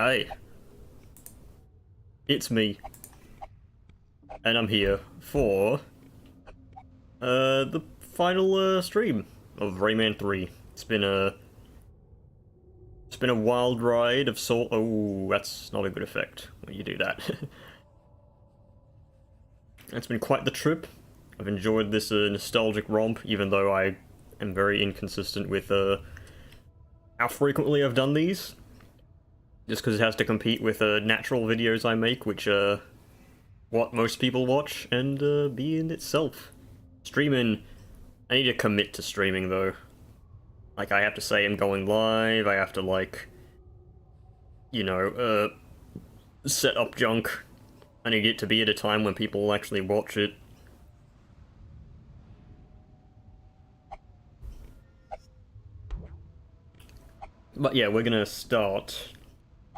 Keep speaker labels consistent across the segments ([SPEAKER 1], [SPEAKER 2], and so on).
[SPEAKER 1] Hi, it's me, and I'm here for the final stream of Rayman 3. It's been a wild ride of sort. Oh, that's not a good effect when you do that. It's been quite the trip. I've enjoyed this nostalgic romp, even though I am very inconsistent with how frequently I've done these. Just because it has to compete with natural videos I make, which are what most people watch, and be in itself. Streaming, I need to commit to streaming though. Like, I have to say I'm going live, I have to, like, you know, set up junk. I need it to be at a time when people will actually watch it. But yeah, we're gonna start.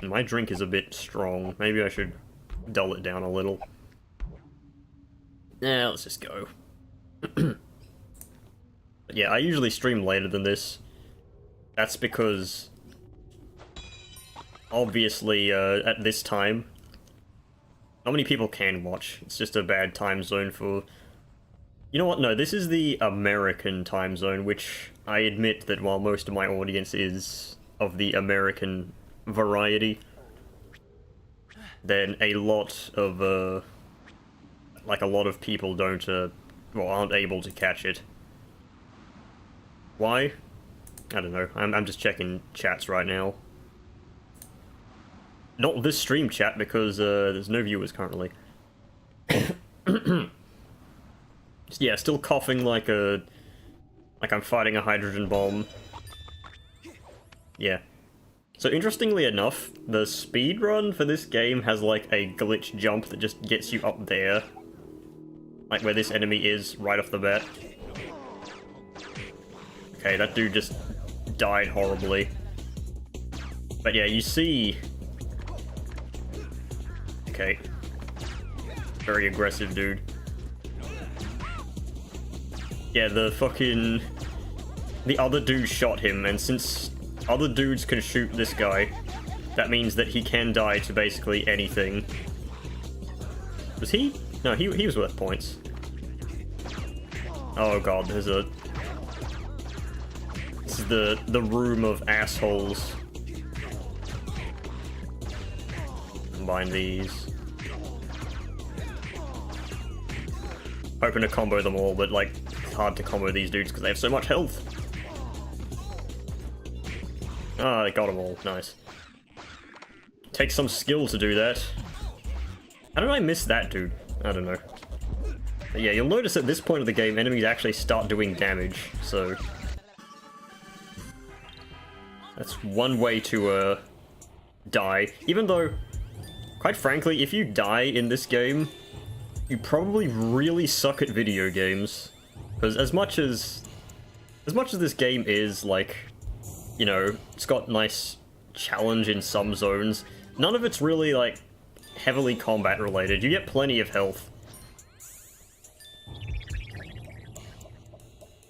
[SPEAKER 1] My drink is a bit strong. Maybe I should dull it down a little. Nah, let's just go. But yeah, I usually stream later than this. That's because, obviously, at this time, not many people can watch. It's just a bad time zone for... You know what? No, this is the American time zone, which I admit that while most of my audience is of the American variety, then a lot of, like, a lot of people don't, well, aren't able to catch it. Why? I don't know. I'm just checking chats right now. Not this stream chat, because, there's no viewers currently. Yeah, still coughing like I'm fighting a hydrogen bomb. Yeah. So interestingly enough, the speedrun for this game has like a glitch jump that just gets you up there. Like where this enemy is right off the bat. Okay, that dude just died horribly. But yeah, you see... Okay. Very aggressive dude. Yeah, the other dude shot him, and since other dudes can shoot this guy, that means that he can die to basically anything. Was he? No, he was worth points. Oh god, this is the room of assholes. Combine these. Hoping to combo them all, but like, it's hard to combo these dudes because they have so much health. Ah, I got them all. Nice. Takes some skill to do that. How did I miss that dude? I don't know. But yeah, you'll notice at this point of the game, enemies actually start doing damage, so... That's one way to, die. Even though, quite frankly, if you die in this game, you probably really suck at video games. Because as much as this game is, like, you know, it's got nice challenge in some zones, none of it's really, like, heavily combat related. You get plenty of health.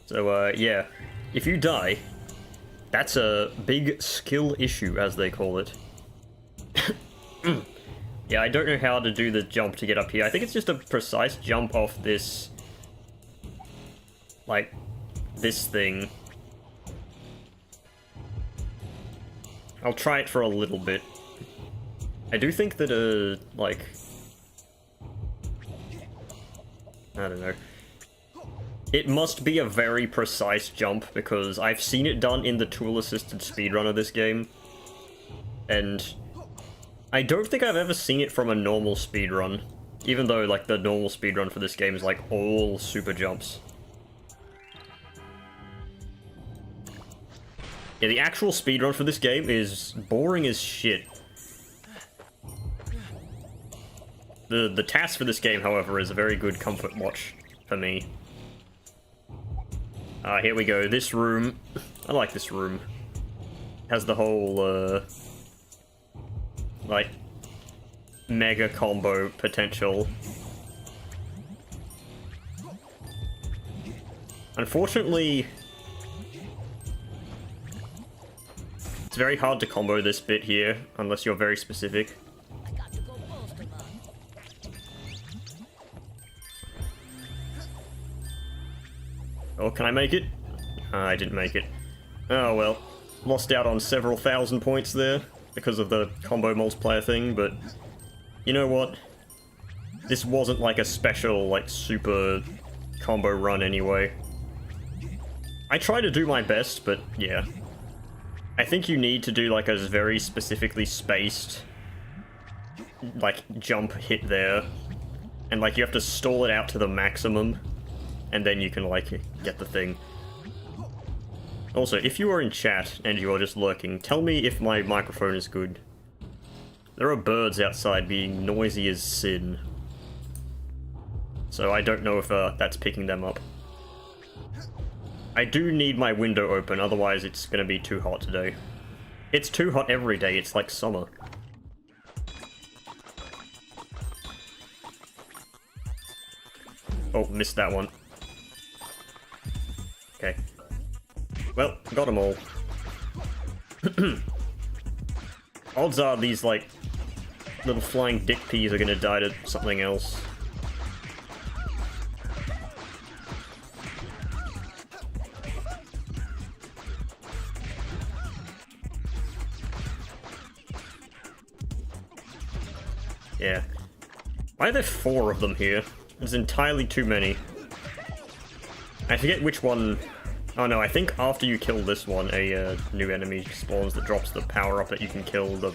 [SPEAKER 1] So, yeah, if you die, that's a big skill issue, as they call it. Yeah, I don't know how to do the jump to get up here. I think it's just a precise jump off this... like, this thing. I'll try it for a little bit. I do think that, like... I don't know. It must be a very precise jump, because I've seen it done in the tool-assisted speedrun of this game. And I don't think I've ever seen it from a normal speedrun. Even though, like, the normal speedrun for this game is, like, all super jumps. Yeah, the actual speedrun for this game is boring as shit. The task for this game, however, is a very good comfort watch for me. Here we go. This room. I like this room. Has the whole, like, mega combo potential. Unfortunately, It's very hard to combo this bit here, unless you're very specific. Oh, can I make it? I didn't make it. Oh well. Lost out on several thousand points there because of the combo multiplayer thing, but you know what? This wasn't like a special, like, super combo run anyway. I try to do my best, but yeah. I think you need to do like a very specifically spaced, like, jump hit there. And like you have to stall it out to the maximum, and then you can like get the thing. Also, if you are in chat and you are just lurking, tell me if my microphone is good. There are birds outside being noisy as sin. So I don't know if that's picking them up. I do need my window open, otherwise it's gonna be too hot today. It's too hot every day, it's like summer. Oh, missed that one. Okay. Well, got them all. Odds are these, like, little flying dick peas are gonna die to something else. Yeah. Why are there 4 of them here? There's entirely too many. I forget which one... Oh no, I think after you kill this one, a new enemy spawns that drops the power-up that you can kill the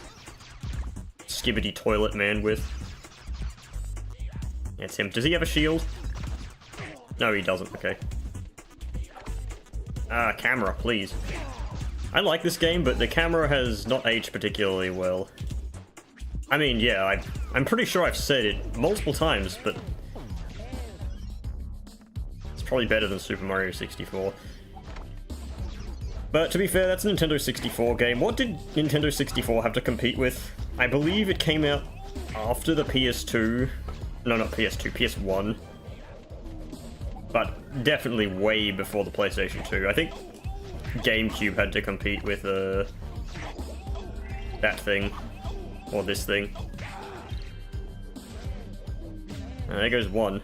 [SPEAKER 1] Skibbity Toilet Man with. It's him. Does he have a shield? No, he doesn't. Okay. Camera, please. I like this game, but the camera has not aged particularly well. I mean, yeah, I'm pretty sure I've said it multiple times, but it's probably better than Super Mario 64. But to be fair, that's a Nintendo 64 game. What did Nintendo 64 have to compete with? I believe it came out after the PS2. No, not PS2, PS1. But definitely way before the PlayStation 2. I think GameCube had to compete with that thing. Or this thing. There goes one.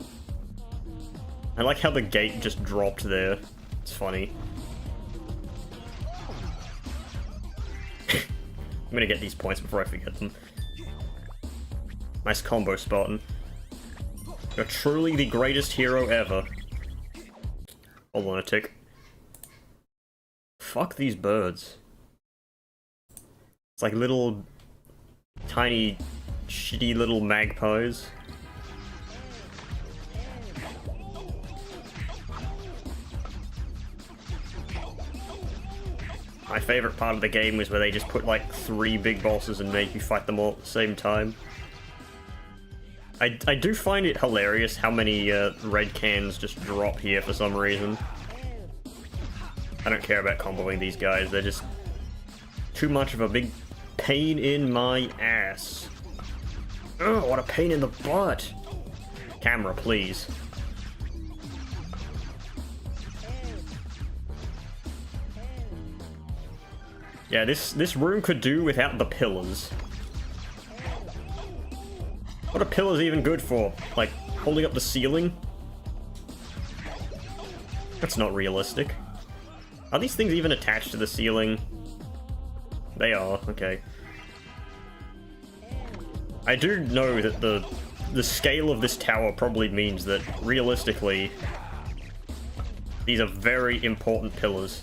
[SPEAKER 1] I like how the gate just dropped there. It's funny. I'm gonna get these points before I forget them. Nice combo, Spartan. You're truly the greatest hero ever. Hold on a tick. Fuck these birds. It's like little... tiny, shitty little magpies. My favorite part of the game was where they just put like 3 big bosses and make you fight them all at the same time. I do find it hilarious how many red cans just drop here for some reason. I don't care about comboing these guys, they're just too much of a big pain in my ass. Ugh, what a pain in the butt. Camera, please. Yeah, this room could do without the pillars. What are pillars even good for? Like, holding up the ceiling? That's not realistic. Are these things even attached to the ceiling? They are, okay. I do know that the scale of this tower probably means that, realistically, these are very important pillars.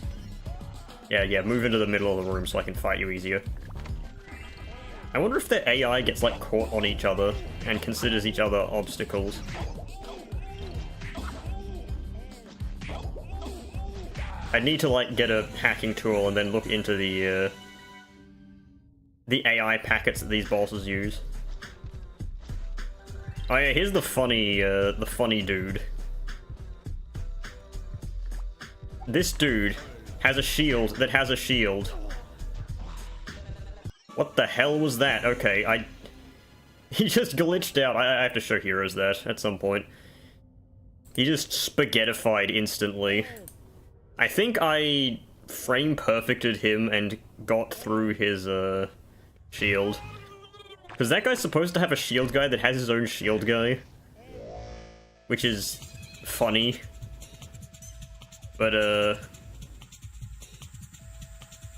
[SPEAKER 1] Yeah, move into the middle of the room so I can fight you easier. I wonder if their AI gets, like, caught on each other and considers each other obstacles. I need to, like, get a hacking tool and then look into the AI packets that these bosses use. Oh yeah, here's the funny dude. This dude has a shield that has a shield. What the hell was that? Okay, he just glitched out. I have to show Heroes that at some point. He just spaghettified instantly. I think I frame perfected him and got through his shield. Because that guy's supposed to have a shield guy that has his own shield guy. Which is funny. But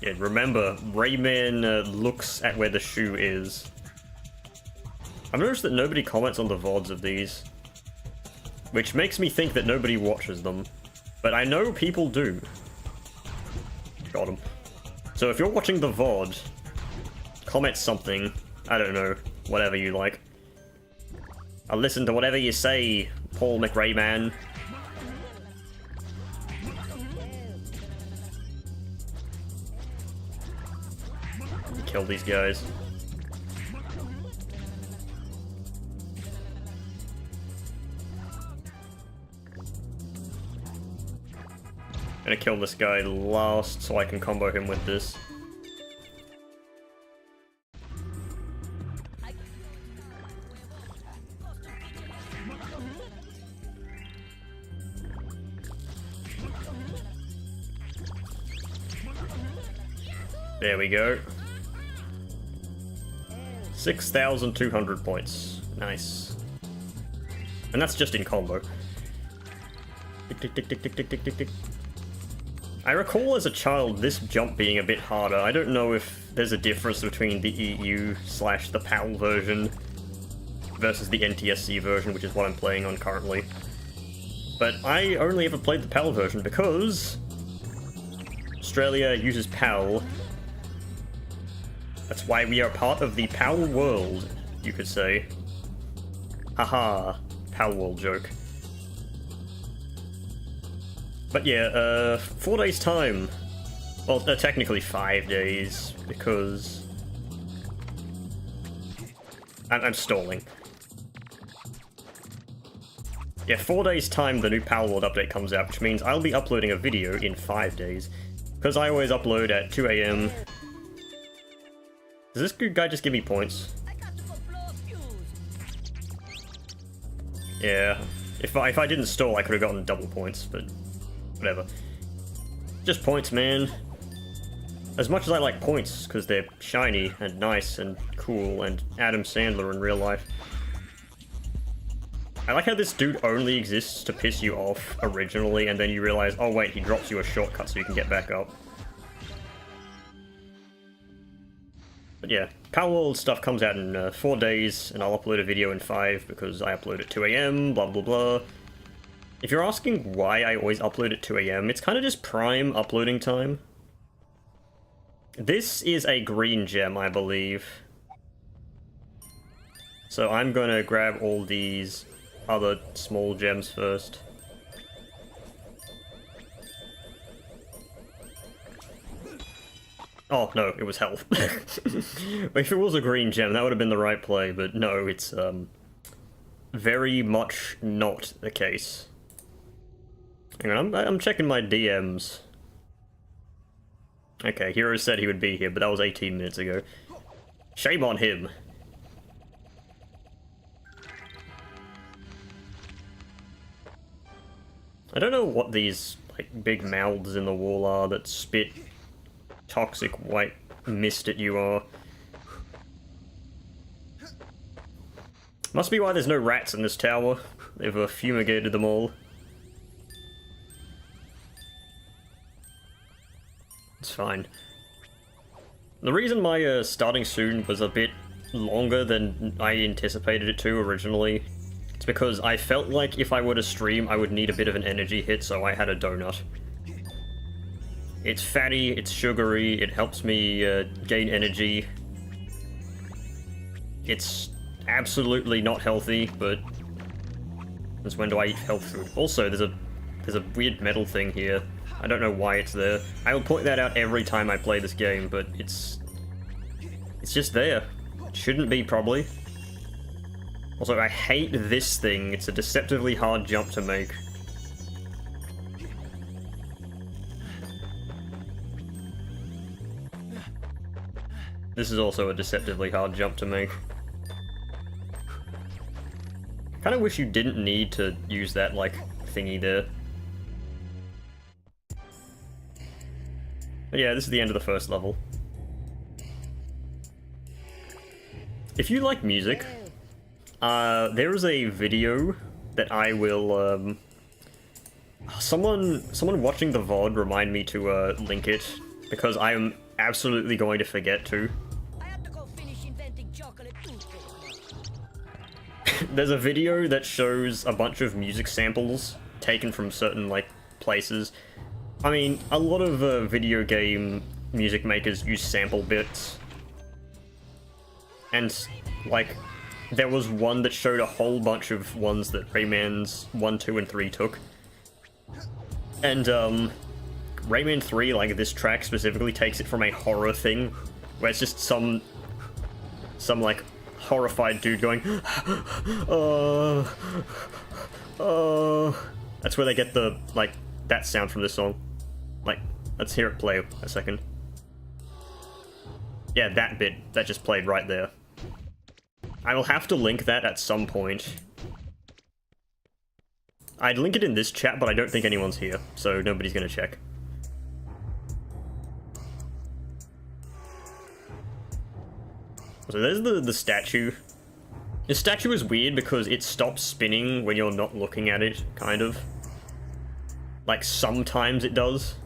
[SPEAKER 1] yeah, remember, Rayman looks at where the shoe is. I've noticed that nobody comments on the VODs of these. Which makes me think that nobody watches them. But I know people do. Got him. So if you're watching the VOD, comment something. I don't know. Whatever you like. I'll listen to whatever you say, Paul McRayman. Kill these guys. Gonna kill this guy last so I can combo him with this. There we go. 6,200 points. Nice. And that's just in combo. Tick, tick, tick, tick, tick, tick, tick, tick, tick. I recall as a child this jump being a bit harder. I don't know if there's a difference between the EU/the PAL version versus the NTSC version, which is what I'm playing on currently. But I only ever played the PAL version because Australia uses PAL. That's why we are part of the PAL world, you could say. Haha, PAL world joke. But yeah, 4 days time. Well, technically 5 days, because I'm stalling. Yeah, 4 days time the new PAL World update comes out, which means I'll be uploading a video in 5 days. Because I always upload at 2 AM. Does this good guy just give me points? Yeah, if I didn't stall I could have gotten double points, but whatever. Just points, man. As much as I like points, because they're shiny and nice and cool and Adam Sandler in real life. I like how this dude only exists to piss you off originally, and then you realize, oh wait, he drops you a shortcut so you can get back up. But yeah, PAL World stuff comes out in 4 days, and I'll upload a video in 5 because I upload at 2 AM, blah blah blah. If you're asking why I always upload at 2 AM, it's kind of just prime uploading time. This is a green gem, I believe. So I'm gonna grab all these other small gems first. Oh, no, it was health. If it was a green gem, that would have been the right play, but no, it's very much not the case. Hang on, I'm checking my DMs. Okay, Hero said he would be here, but that was 18 minutes ago. Shame on him. I don't know what these like big mouths in the wall are that spit toxic white mist at you are. Must be why there's no rats in this tower. They've fumigated them all. It's fine. The reason my starting soon was a bit longer than I anticipated it to originally, it's because I felt like if I were to stream I would need a bit of an energy hit, so I had a donut. It's fatty, it's sugary, it helps me gain energy. It's absolutely not healthy, but since when do I eat health food? Also, there's a weird metal thing here. I don't know why it's there. I will point that out every time I play this game, but it's just there. It shouldn't be, probably. Also, I hate this thing. It's a deceptively hard jump to make. This is also a deceptively hard jump to make. Kinda wish you didn't need to use that, like, thingy there. But yeah, this is the end of the first level. If you like music, there is a video that I will, someone watching the VOD remind me to, link it, because I am absolutely going to forget to.
[SPEAKER 2] I have to go finish inventing chocolate toothpaste.
[SPEAKER 1] There's a video that shows a bunch of music samples taken from certain, like, places. I mean, a lot of, video game music makers use sample bits. And, like, there was one that showed a whole bunch of ones that Rayman's 1, 2, and 3 took. And, Rayman 3, like, this track specifically takes it from a horror thing, where it's just some like, horrified dude going, That's where they get the, like, that sound from this song. Like, let's hear it play a second. Yeah, that bit, that just played right there. I will have to link that at some point. I'd link it in this chat, but I don't think anyone's here, so nobody's gonna check. So there's the statue. The statue is weird because it stops spinning when you're not looking at it, kind of. Like, sometimes it does.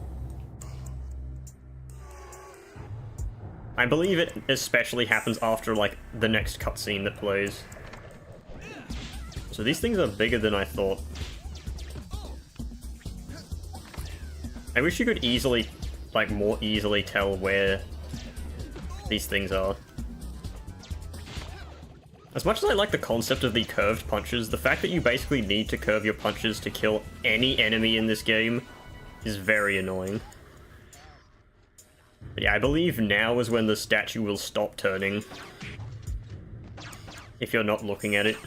[SPEAKER 1] I believe it especially happens after, like, the next cutscene that plays. So these things are bigger than I thought. I wish you could easily, like, more easily tell where these things are. As much as I like the concept of the curved punches, the fact that you basically need to curve your punches to kill any enemy in this game is very annoying. But yeah, I believe now is when the statue will stop turning. If you're not looking at it.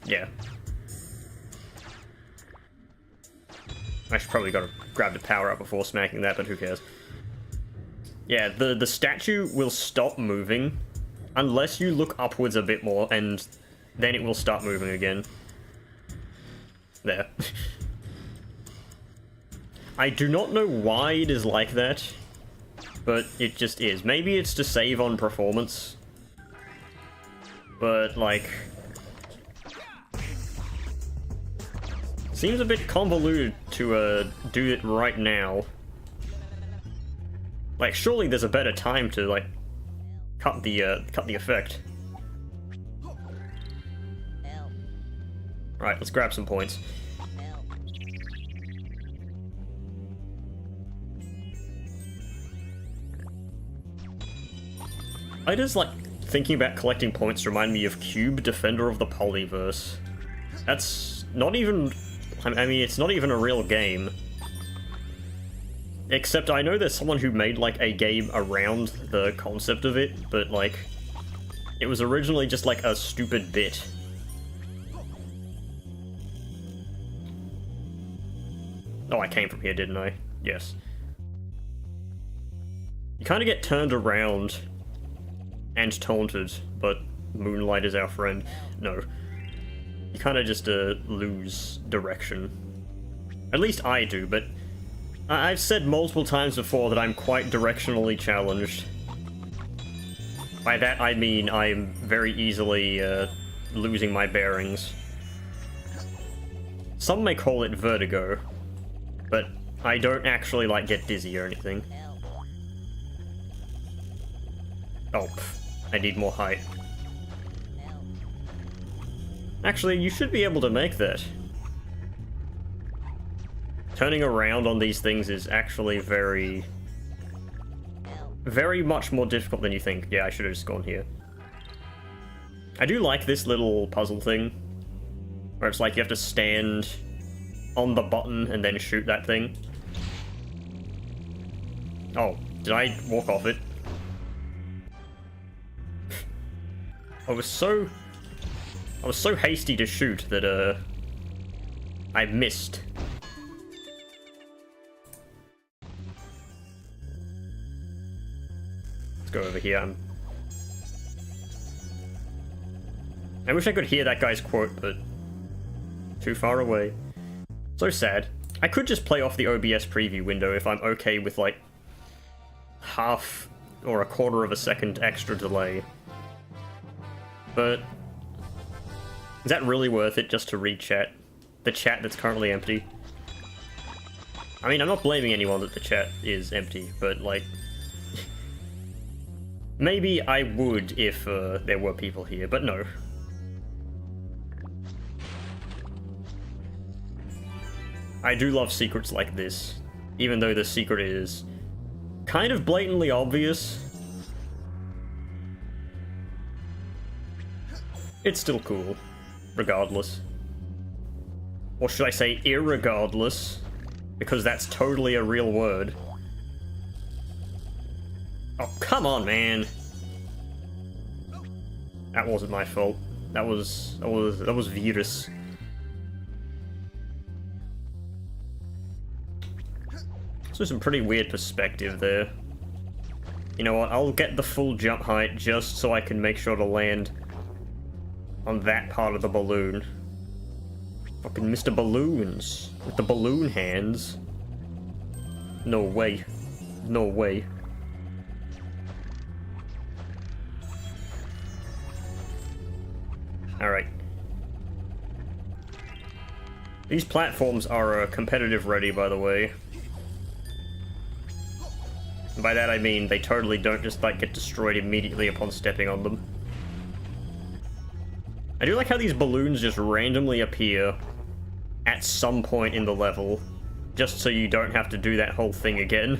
[SPEAKER 1] Yeah. I should probably gotta grab the power up before smacking that, but who cares. Yeah, the statue will stop moving unless you look upwards a bit more, and then it will start moving again. There. I do not know why it is like that, but it just is. Maybe it's to save on performance, but, like, seems a bit convoluted to do it right now. Like, surely there's a better time to, like, cut the effect. Right, let's grab some points. I just, like, thinking about collecting points remind me of Cube, Defender of the Polyverse. That's not even... I mean, it's not even a real game. Except I know there's someone who made, like, a game around the concept of it, but, like, it was originally just, like, a stupid bit. Oh, I came from here, didn't I? Yes. You kind of get turned around and taunted, but Moonlight is our friend. No. You kind of just, lose direction. At least I do, but I've said multiple times before that I'm quite directionally challenged. By that I mean I'm very easily, losing my bearings. Some may call it vertigo, but I don't actually, like, get dizzy or anything. Oh, I need more height. Actually, you should be able to make that. Turning around on these things is actually very much more difficult than you think. Yeah, I should have just gone here. I do like this little puzzle thing, where it's like you have to stand on the button and then shoot that thing. Oh, did I walk off it? I was so hasty to shoot that, I missed. Let's go over here. I wish I could hear that guy's quote, but too far away. So sad. I could just play off the OBS preview window if I'm okay with, like, half or a quarter of a second extra delay. But is that really worth it just to read chat? The chat that's currently empty? I mean, I'm not blaming anyone that the chat is empty, but, like, maybe I would if there were people here, but no. I do love secrets like this, even though the secret is kind of blatantly obvious. It's still cool, regardless. Or should I say irregardless, because that's totally a real word. Oh, come on, man. That wasn't my fault. That was Virus. So some pretty weird perspective there. You know what, I'll get the full jump height just so I can make sure to land on that part of the balloon. Fucking Mr. Balloons with the balloon hands. No way. No way. Alright. These platforms are competitive ready, by the way. And by that I mean they totally don't just, like, get destroyed immediately upon stepping on them. I do like how these balloons just randomly appear at some point in the level, just so you don't have to do that whole thing again.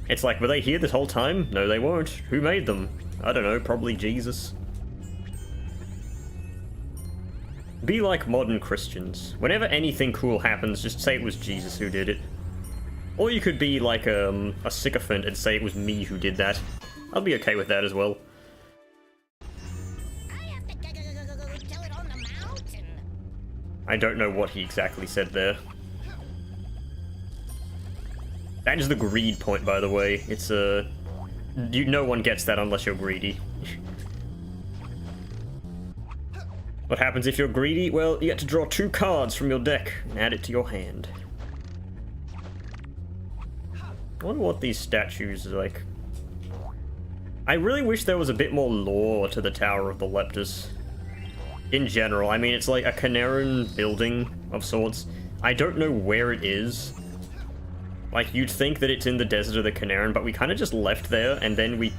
[SPEAKER 1] It's like, were they here this whole time? No, they weren't. Who made them? I don't know, probably Jesus. Be like modern Christians. Whenever anything cool happens, just say it was Jesus who did it. Or you could be like a sycophant and say it was me who did that. I'll be okay with that as well. I don't know what he exactly said there. That is the greed point, by the way. It's no one gets that unless you're greedy. What happens if you're greedy? Well, you get to draw 2 cards from your deck and add it to your hand. I wonder what these statues are like. I really wish there was a bit more lore to the Tower of the Leptus. In general, I mean, it's like a Canaran building of sorts. I don't know where it is. Like, you'd think that it's in the desert of the Canaran, but we kind of just left there, and then we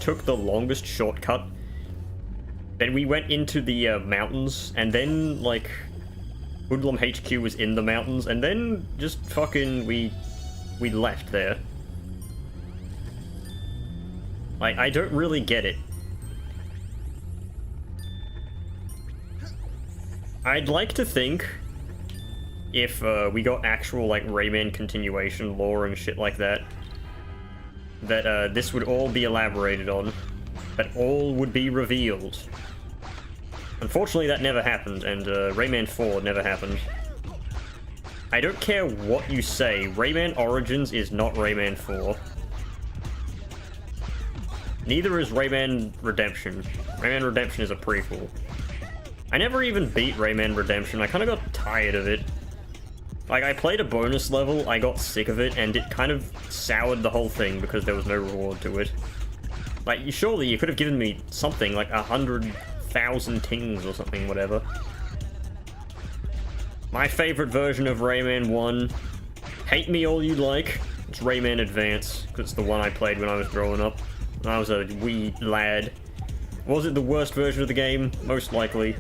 [SPEAKER 1] took the longest shortcut. Then we went into the mountains, and then, like, Hoodlum HQ was in the mountains, and then just fucking we left there. Like, I don't really get it. I'd like to think, if we got actual, like, Rayman continuation lore and shit like that, that this would all be elaborated on, that all would be revealed. Unfortunately, that never happened, and Rayman 4 never happened. I don't care what you say, Rayman Origins is not Rayman 4. Neither is Rayman Redemption. Rayman Redemption is a prequel. I never even beat Rayman Redemption, I kind of got tired of it. Like, I played a bonus level, I got sick of it, and it kind of soured the whole thing because there was no reward to it. Like, surely you could have given me something, like 100,000 tings or something, whatever. My favorite version of Rayman 1, hate me all you like, it's Rayman Advance, because it's the one I played when I was growing up. When I was a wee lad. Was it the worst version of the game? Most likely.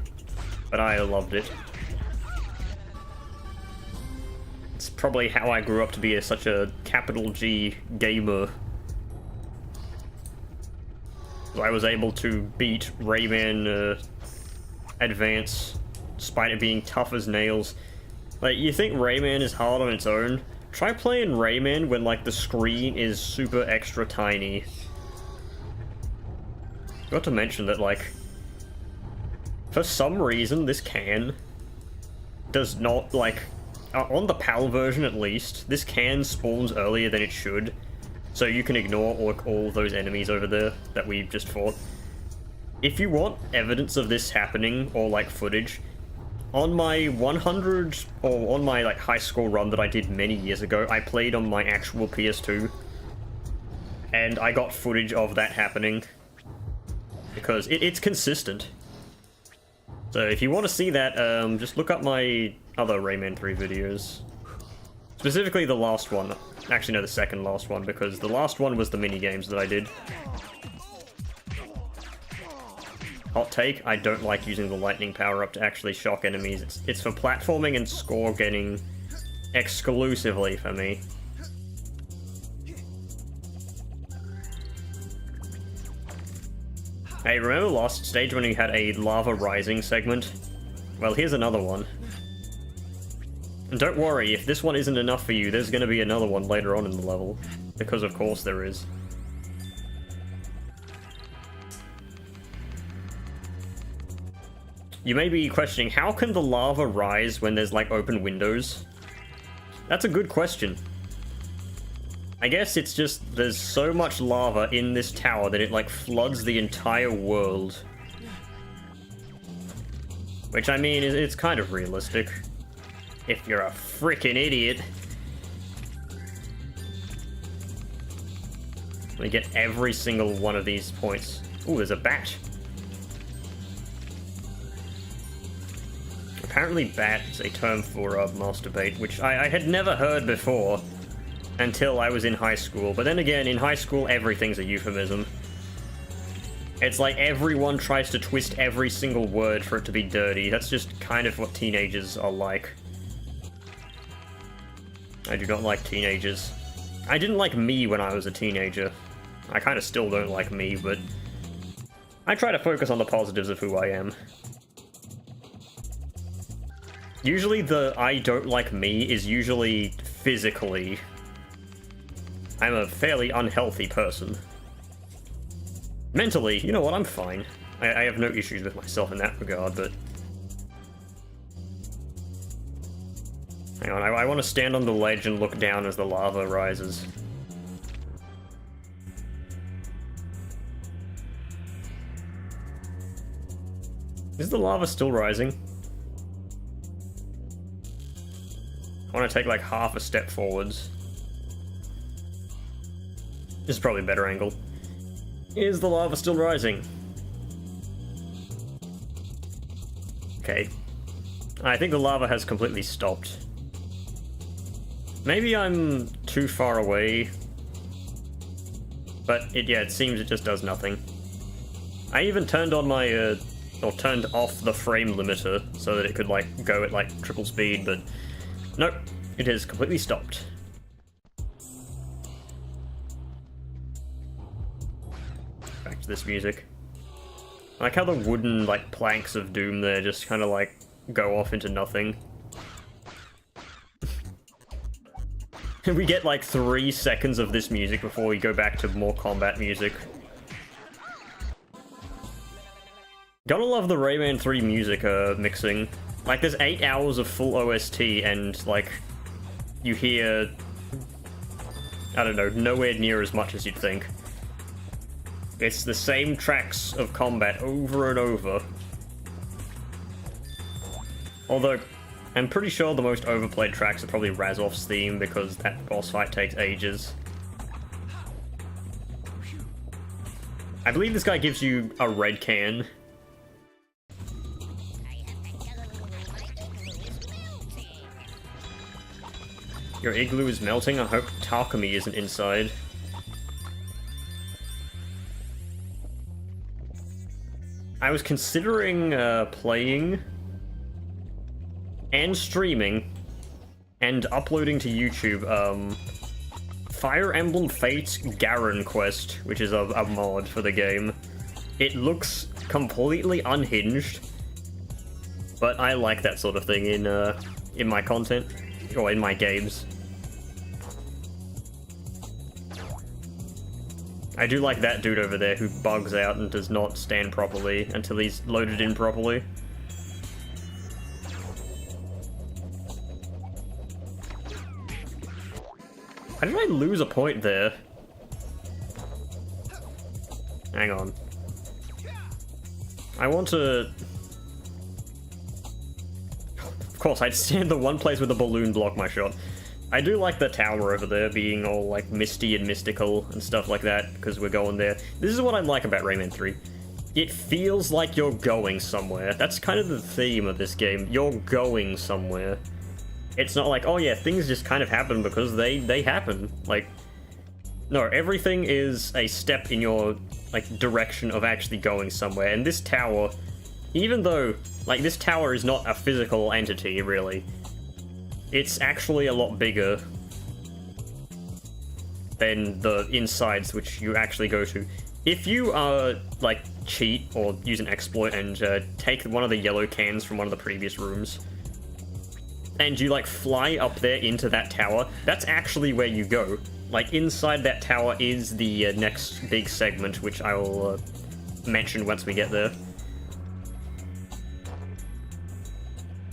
[SPEAKER 1] But I loved it. It's probably how I grew up to be such a capital G gamer. So I was able to beat Rayman Advance, despite it being tough as nails. Like, you think Rayman is hard on its own? Try playing Rayman when, like, the screen is super extra tiny. Got to mention that, like, for some reason, this can does not, like, on the PAL version at least, this can spawns earlier than it should, so you can ignore all those enemies over there that we just fought. If you want evidence of this happening, or, like, footage, On my 100, or on my like high school run that I did many years ago, I played on my actual PS2. And I got footage of that happening. Because it's consistent. So if you want to see that, just look up my other Rayman 3 videos. Specifically the last one. Actually, no, the second last one, because the last one was the mini-games that I did. Hot take, I don't like using the lightning power-up to actually shock enemies. It's for platforming and score getting exclusively for me. Hey, remember last stage when you had a lava rising segment? Well, here's another one. And don't worry, if this one isn't enough for you, there's gonna be another one later on in the level. Because of course there is. You may be questioning, how can the lava rise when there's like open windows? That's a good question. I guess it's just there's so much lava in this tower that it like floods the entire world. Which I mean, it's kind of realistic. If you're a freaking idiot. We get every single one of these points. Ooh, there's a bat. Apparently bat is a term for masturbate, which I had never heard before until I was in high school. But then again, in high school, everything's a euphemism. It's like everyone tries to twist every single word for it to be dirty. That's just kind of what teenagers are like. I do not like teenagers. I didn't like me when I was a teenager. I kind of still don't like me, but I try to focus on the positives of who I am. Usually the I don't like me is usually physically. I'm a fairly unhealthy person. Mentally, you know what, I'm fine. I have no issues with myself in that regard, but... Hang on, I want to stand on the ledge and look down as the lava rises. Is the lava still rising? I want to take like half a step forwards. This is probably a better angle. Is the lava still rising? Okay. I think the lava has completely stopped. Maybe I'm too far away. But it seems it just does nothing. I even turned on my, or turned off the frame limiter so that it could like go at like triple speed, but nope, it has completely stopped. Back to this music. I like how the wooden like planks of doom there just kind of like go off into nothing. We get like 3 seconds of this music before we go back to more combat music. Gotta love the Rayman 3 music mixing. Like there's 8 hours of full OST and like you hear, I don't know, nowhere near as much as you'd think. It's the same tracks of combat over and over. Although, I'm pretty sure the most overplayed tracks are probably Razov's theme, because that boss fight takes ages. I believe this guy gives you a red can. Your igloo is melting? I hope Takumi isn't inside. I was considering playing and streaming and uploading to YouTube Fire Emblem Fates Garen Quest, which is a mod for the game. It looks completely unhinged, but I like that sort of thing in my content, or in my games. I do like that dude over there who bugs out and does not stand properly until he's loaded in properly. How did I lose a point there? Hang on. I want to... course, I'd stand the one place with a balloon block my shot. I do like the tower over there being all, like, misty and mystical and stuff like that, because we're going there. This is what I like about Rayman 3. It feels like you're going somewhere. That's kind of the theme of this game. You're going somewhere. It's not like, oh yeah, things just kind of happen because they happen. Like, no, everything is a step in your, like, direction of actually going somewhere. And this tower, even though, like, this tower is not a physical entity, really, it's actually a lot bigger than the insides which you actually go to. If you, like, cheat or use an exploit and take one of the yellow cans from one of the previous rooms, and you, like, fly up there into that tower, that's actually where you go. Like, inside that tower is the next big segment, which I will mention once we get there.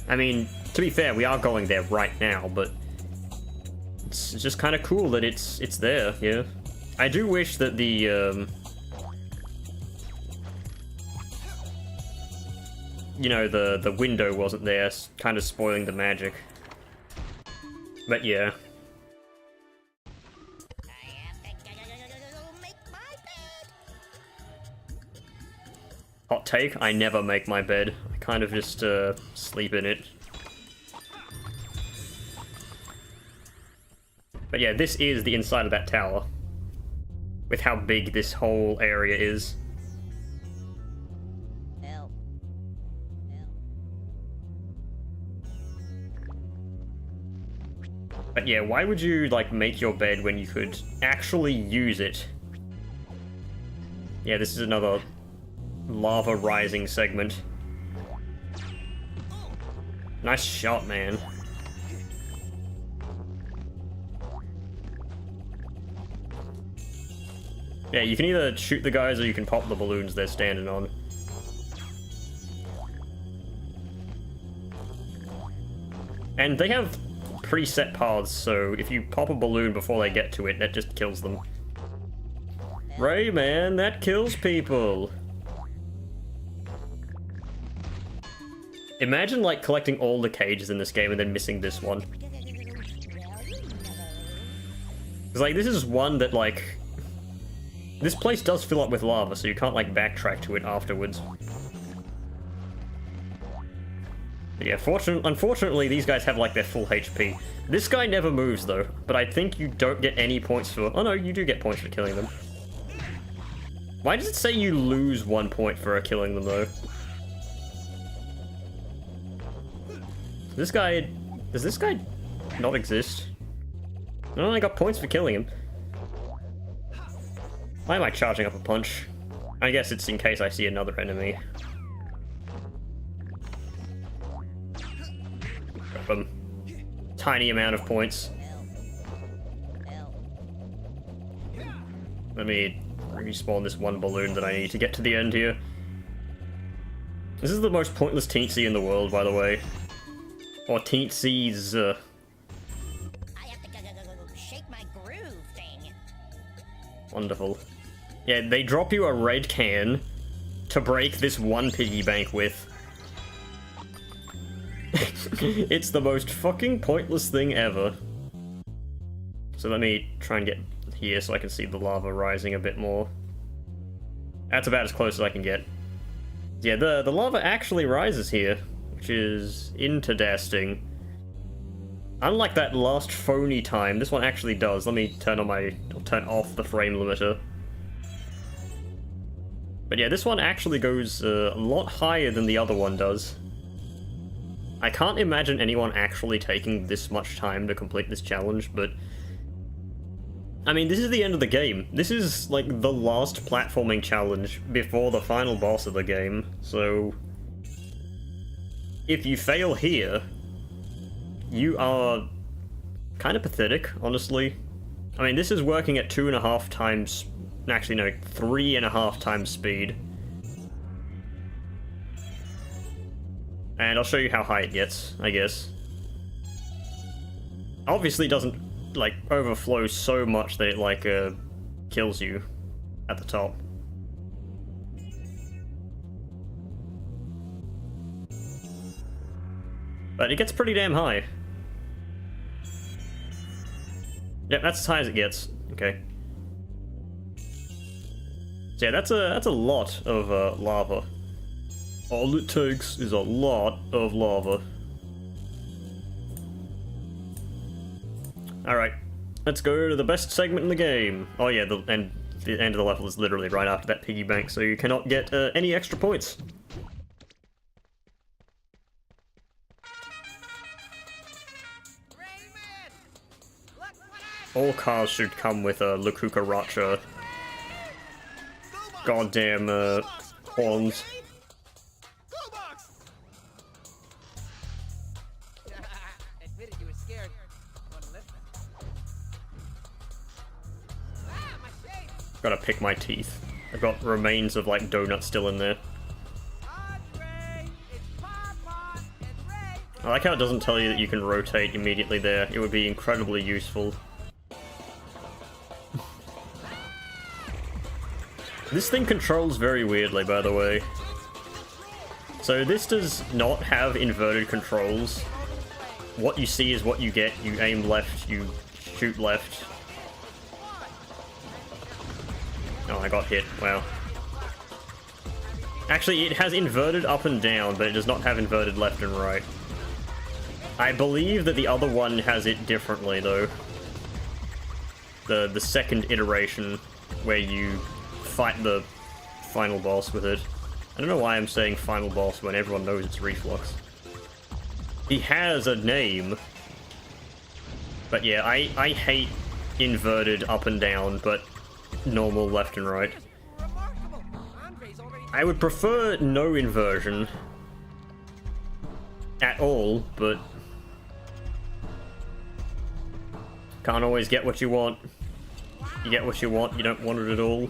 [SPEAKER 1] I mean, to be fair, we are going there right now, but it's just kind of cool that it's there, yeah. I do wish that the, you know, the window wasn't there, kind of spoiling the magic. But yeah. Hot take, I never make my bed. I kind of just sleep in it. But yeah, this is the inside of that tower. With how big this whole area is. But yeah, why would you, like, make your bed when you could actually use it? Yeah, this is another lava rising segment. Nice shot, man. Yeah, you can either shoot the guys or you can pop the balloons they're standing on. And they have preset paths, so if you pop a balloon before they get to it, that just kills them. Rayman, that kills people! Imagine, like, collecting all the cages in this game and then missing this one. Because, like, this is one that, like... This place does fill up with lava, so you can't, like, backtrack to it afterwards. But yeah, unfortunately, these guys have, like, their full HP. This guy never moves, though, but I think you don't get any points for... Oh no, you do get points for killing them. Why does it say you lose 1 point for killing them, though? Does this guy not exist? No, I got points for killing him. Why am I charging up a punch? I guess it's in case I see another enemy. Tiny amount of points. Let me respawn this one balloon that I need to get to the end here. This is the most pointless teensy in the world, by the way. Or teensies.
[SPEAKER 2] I have to shake my groove thing.
[SPEAKER 1] Wonderful. Yeah, they drop you a red can to break this one piggy bank with. It's the most fucking pointless thing ever. So let me try and get here so I can see the lava rising a bit more. That's about as close as I can get. Yeah, the lava actually rises here, which is interesting. Unlike that last phony time, this one actually does. Let me turn off the frame limiter. But yeah, this one actually goes a lot higher than the other one does. I can't imagine anyone actually taking this much time to complete this challenge, but... I mean, this is the end of the game. This is, like, the last platforming challenge before the final boss of the game, so... If you fail here, you are kind of pathetic, honestly. I mean, this is working at 2.5 times... Actually, no, 3.5 times speed. And I'll show you how high it gets, I guess. Obviously it doesn't, like, overflow so much that it, like, kills you at the top. But it gets pretty damn high. Yep, that's as high as it gets. Okay. So yeah, that's a lot of lava. All it takes is a lot of lava. Alright, let's go to the best segment in the game. Oh yeah, the end of the level is literally right after that piggy bank, so you cannot get any extra points.
[SPEAKER 2] Rayman! Look what
[SPEAKER 1] All cars should come with a Lakukaracha goddamn horns.
[SPEAKER 2] Admitted you were scared. Wanna listen? Ah, my shades!
[SPEAKER 1] Gotta pick my teeth. I've got remains of like donuts still in there.
[SPEAKER 2] Andre, it's Papa and Ray.
[SPEAKER 1] I like how it doesn't tell you that you can rotate immediately there. It would be incredibly useful. This thing controls very weirdly, by the way. So this does not have inverted controls. What you see is what you get. You aim left, you shoot left. Oh, I got hit. Wow. Actually, it has inverted up and down, but it does not have inverted left and right. I believe that the other one has it differently, though. The second iteration, where you fight the final boss with it. I don't know why I'm saying final boss when everyone knows it's Reflux. He has a name. But yeah, I hate inverted up and down, but normal left and right.
[SPEAKER 2] Remarkable. Andre's already
[SPEAKER 1] I would prefer no inversion at all, but can't always get what you want. You get what you want, you don't want it at all.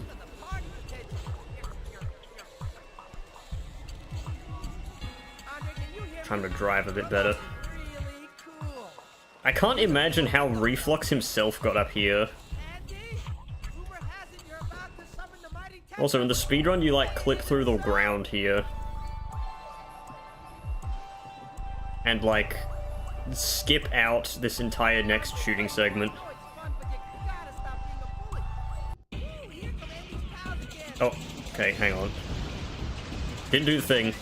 [SPEAKER 1] Trying to drive a bit better.
[SPEAKER 2] really cool.
[SPEAKER 1] I can't imagine how Reflux himself got up here.
[SPEAKER 2] Andy, rumor has it you're about to summon the mighty
[SPEAKER 1] Also, in the speedrun, you like clip through the ground here. And like, skip out this entire next shooting segment.
[SPEAKER 2] Oh, it's fun, but you gotta stop being a bully. Ooh, here come Andy's pals again.
[SPEAKER 1] Oh, okay, hang on. Didn't do the thing.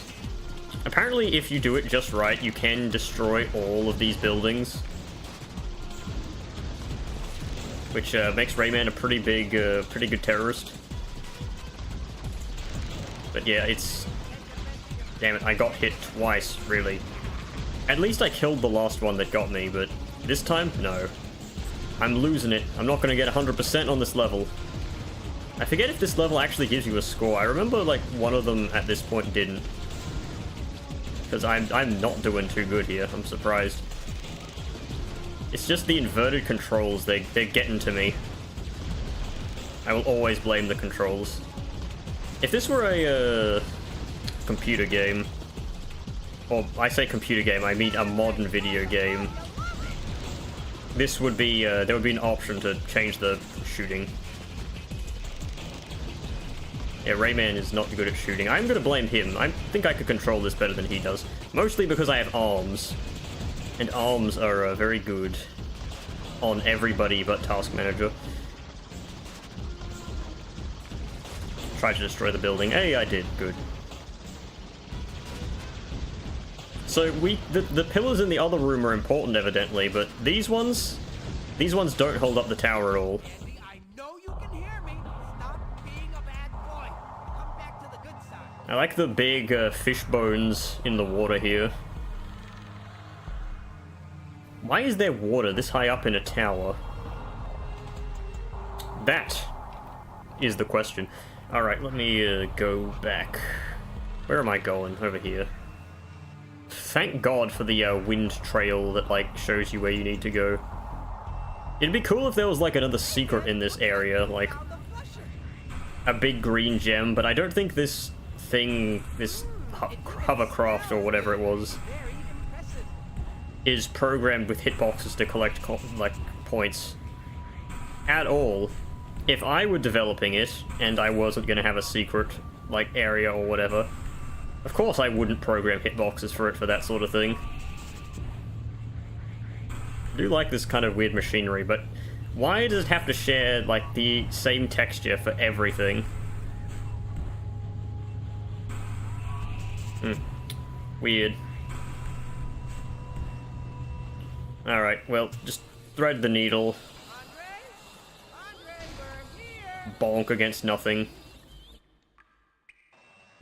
[SPEAKER 1] Apparently, if you do it just right, you can destroy all of these buildings. Which makes Rayman a pretty good terrorist. But yeah, it's... Damn it, I got hit twice, really. At least I killed the last one that got me, but this time, no. I'm losing it. I'm not going to get 100% on this level. I forget if this level actually gives you a score. I remember, like, one of them at this point didn't. Because I'm not doing too good here. I'm surprised. It's just the inverted controls. They're getting to me. I will always blame the controls. If this were a computer game, or I say computer game, I mean a modern video game, this would be there would be an option to change the shooting. Yeah, Rayman is not good at shooting. I'm gonna blame him. I think I could control this better than he does. Mostly because I have arms. And arms are very good on everybody but Task Manager. Try to destroy the building. Hey, I did. Good. So the pillars in the other room are important, evidently, but these ones don't hold up the tower at all.
[SPEAKER 2] Andy, I know you can hear me. Stop being a bad boy. Come back to the good side.
[SPEAKER 1] I like the big fish bones in the water here. Why is there water this high up in a tower? That is the question. Alright, let me go back. Where am I going? Over here. Thank God for the wind trail that, like, shows you where you need to go. It'd be cool if there was, like, another secret in this area, like a big green gem, but I don't think this thing, this hovercraft or whatever it was,
[SPEAKER 2] Very impressive.
[SPEAKER 1] is programmed with hitboxes to collect, like, points. At all. If I were developing it, and I wasn't going to have a secret, like, area or whatever, of course I wouldn't program hitboxes for it for that sort of thing. I do like this kind of weird machinery, but why does it have to share, like, the same texture for everything? Weird. Alright, well, just thread the needle.
[SPEAKER 2] Andre, we're here.
[SPEAKER 1] Bonk against nothing.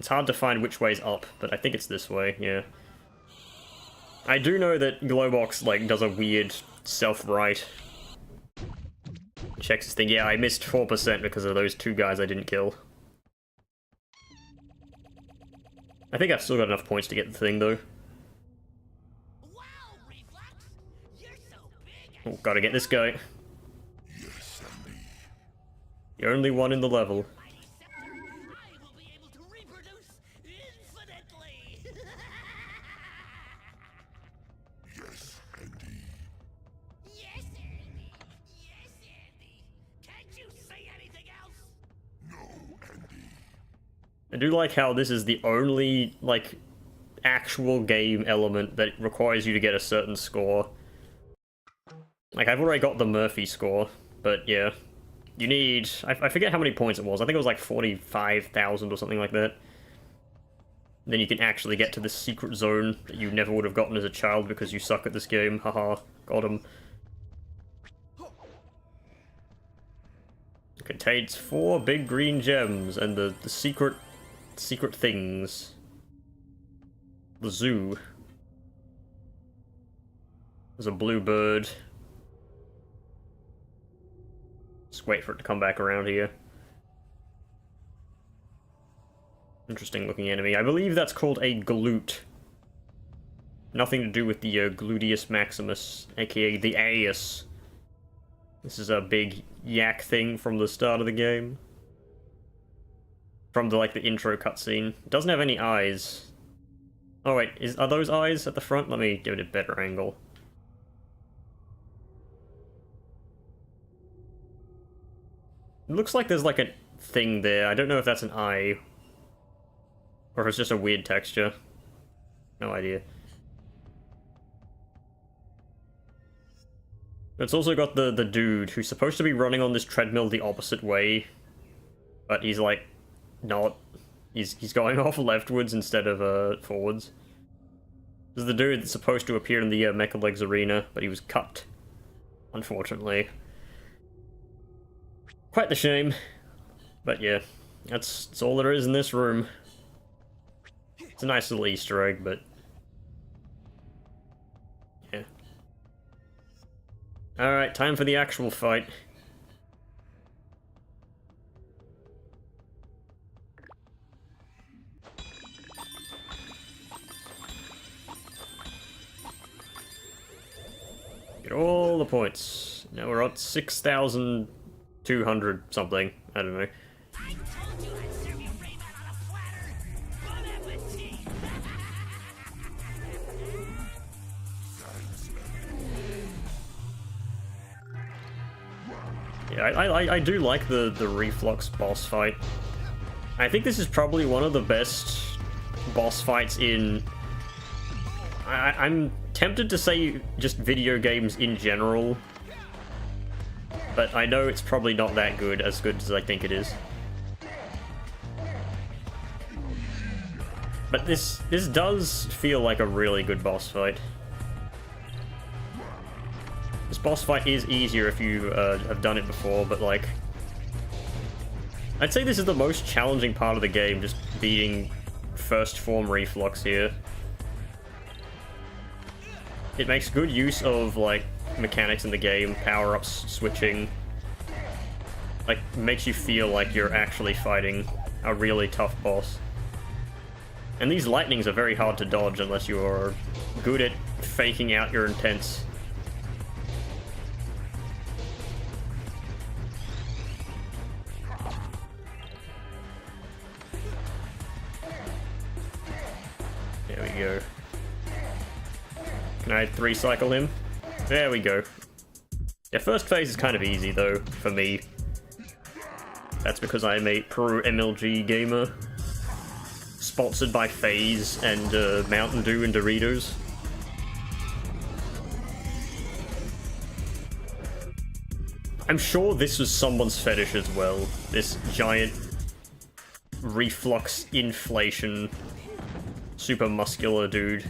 [SPEAKER 1] It's hard to find which way's up, but I think it's this way, yeah. I do know that Glowbox, like, does a weird self-right. Checks this thing. Yeah, I missed 4% because of those two guys I didn't kill. I think I've still got enough points to get the thing, though.
[SPEAKER 2] Wow, Reflex! You're so big
[SPEAKER 1] Oh, gotta get this guy.
[SPEAKER 3] Yes, Andy.
[SPEAKER 1] The only one in the level.
[SPEAKER 2] mighty scepter. I will be able to reproduce infinitely.
[SPEAKER 3] Yes, Andy.
[SPEAKER 2] Yes, Andy. Yes, Andy. Can't you say anything else?
[SPEAKER 3] No, Andy.
[SPEAKER 1] I do like how this is the only, like, actual game element that requires you to get a certain score. Like, I've already got the Murphy score, but yeah. You need... I forget how many points it was. I think it was like 45,000 or something like that. Then you can actually get to this secret zone that you never would have gotten as a child because you suck at this game. Haha, got him. It contains 4 big green gems and the secret things. The zoo. There's a blue bird. Just wait for it to come back around here. Interesting looking enemy. I believe that's called a glute. Nothing to do with the gluteus maximus, aka the Aeus. This is a big yak thing from the start of the game. From the, like, the intro cutscene. It doesn't have any eyes. Oh wait, are those eyes at the front? Let me give it a better angle. It looks like there's like a thing there. I don't know if that's an eye. Or if it's just a weird texture. No idea. It's also got the dude who's supposed to be running on this treadmill the opposite way. But he's like, not. He's going off leftwards instead of forwards. This is the dude that's supposed to appear in the Mecha Legs arena, but he was cut. Unfortunately. Quite the shame. But yeah, that's all there is in this room. It's a nice little Easter egg, but... yeah. Alright, time for the actual fight. Get all the points. Now we're at 6,200 something. I don't know.
[SPEAKER 2] I told you I'd serve you Rayman on a platter. Bon appetit.
[SPEAKER 1] Yeah, I do like the Reflux boss fight. I think this is probably one of the best boss fights in... I'm tempted to say just video games in general, but I know it's probably not that good, as good as I think it is. But this does feel like a really good boss fight. This boss fight is easier if you have done it before, but like... I'd say this is the most challenging part of the game, just beating first form Reflux here. It makes good use of, like, mechanics in the game, power-ups, switching. Like, makes you feel like you're actually fighting a really tough boss. And these lightnings are very hard to dodge unless you are good at faking out your intents. There we go. Can I 3-cycle him? There we go. Yeah, first phase is kind of easy, though, for me. That's because I'm a pro MLG gamer. Sponsored by FaZe and Mountain Dew and Doritos. I'm sure this was someone's fetish as well. This giant reflux inflation super muscular dude.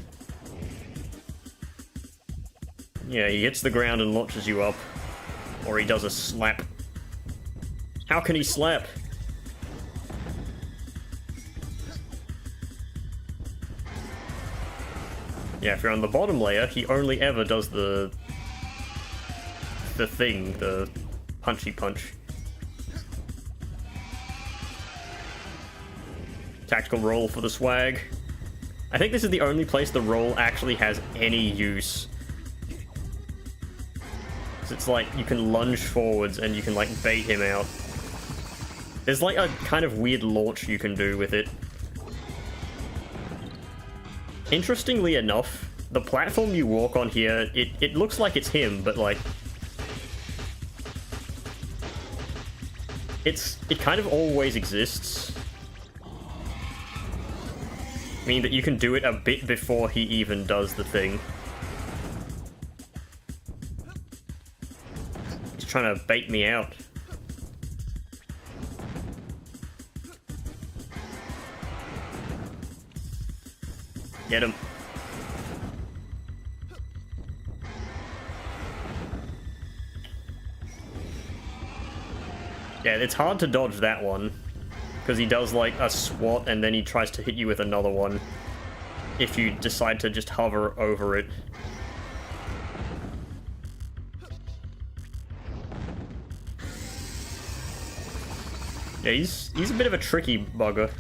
[SPEAKER 1] Yeah, he hits the ground and launches you up. Or he does a slap. How can he slap? Yeah, if you're on the bottom layer, he only ever does the thing, the punchy punch. Tactical roll for the swag. I think this is the only place the roll actually has any use. It's like you can lunge forwards and you can like bait him out. There's like a kind of weird launch you can do with it. Interestingly enough, the platform you walk on here, it looks like it's him, but like it kind of always exists. Meaning that you can do it a bit before he even does the thing. He's trying to bait me out. Get him. Yeah, it's hard to dodge that one. Because he does like a swat and then he tries to hit you with another one. If you decide to just hover over it. Yeah, he's a bit of a tricky bugger.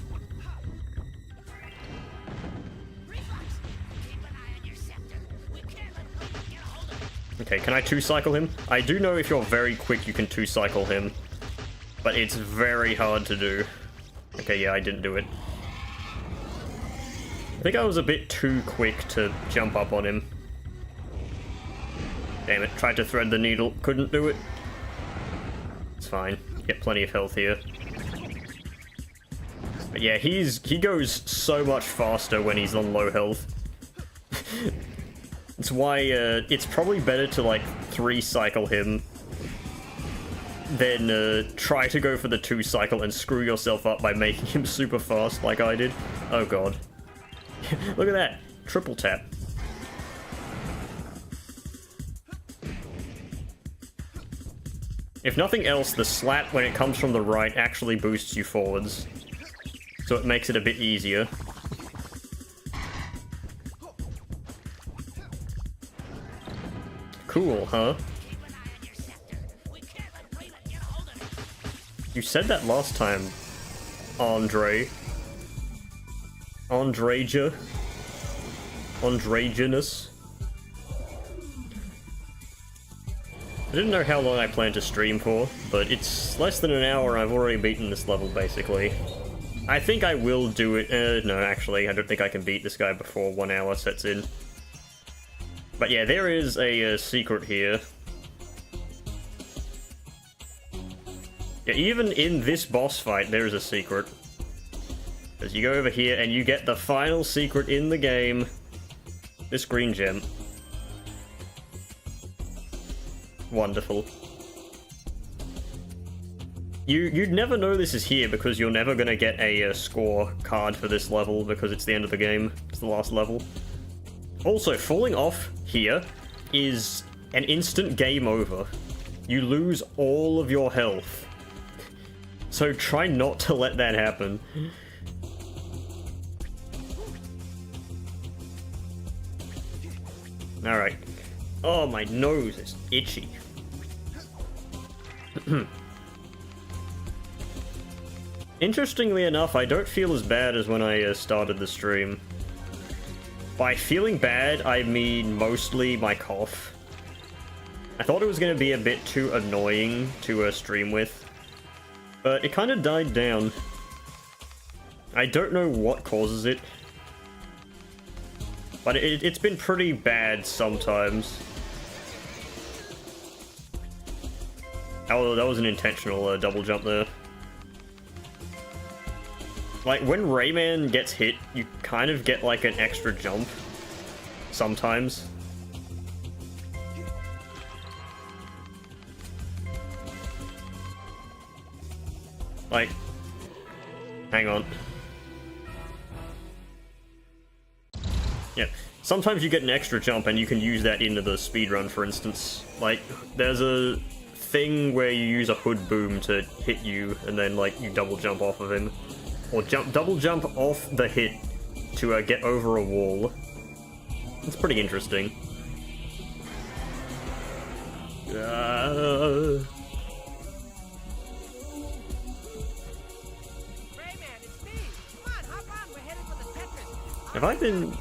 [SPEAKER 1] Okay, can I two-cycle him? I do know if you're very quick you can two-cycle him. But it's very hard to do. Okay, yeah, I didn't do it. I think I was a bit too quick to jump up on him. Damn it, tried to thread the needle, couldn't do it. It's fine, get plenty of health here. But yeah, he goes so much faster when he's on low health. It's why it's probably better to like 3-cycle him than try to go for the 2-cycle and screw yourself up by making him super fast like I did. Oh god. Look at that! Triple tap. If nothing else, the slap when it comes from the right actually boosts you forwards. So it makes it a bit easier. Cool, huh? You said that last time, Andre. Andreja. Andrejanus. I didn't know how long I planned to stream for, but it's less than an hour. I've already beaten this level, basically. I think I will do it. No, actually, I don't think I can beat this guy before 1 hour sets in. But yeah, there is a secret here. Yeah, even in this boss fight, there is a secret. As you go over here and you get the final secret in the game. This green gem. Wonderful. You'd never know this is here because you're never gonna get a score card for this level because it's the end of the game. It's the last level. Also, falling off here is an instant game over. You lose all of your health. So try not to let that happen. Alright. Oh, my nose is itchy. Interestingly enough, I don't feel as bad as when I started the stream. By feeling bad, I mean mostly my cough. I thought it was going to be a bit too annoying to stream with. But it kind of died down. I don't know what causes it. But it's been pretty bad sometimes. Oh, that was an intentional double jump there. Like, when Rayman gets hit, you kind of get like an extra jump. Sometimes. Like, hang on. Yeah, sometimes you get an extra jump and you can use that into the speedrun, for instance. Like, there's a thing where you use a hood boom to hit you and then, like, you double jump off of him. Or double jump off the hit to get over a wall. It's pretty interesting.
[SPEAKER 2] Rayman, it's me! Come on, hop on, we're headed for the Tetris.
[SPEAKER 1] Have I been...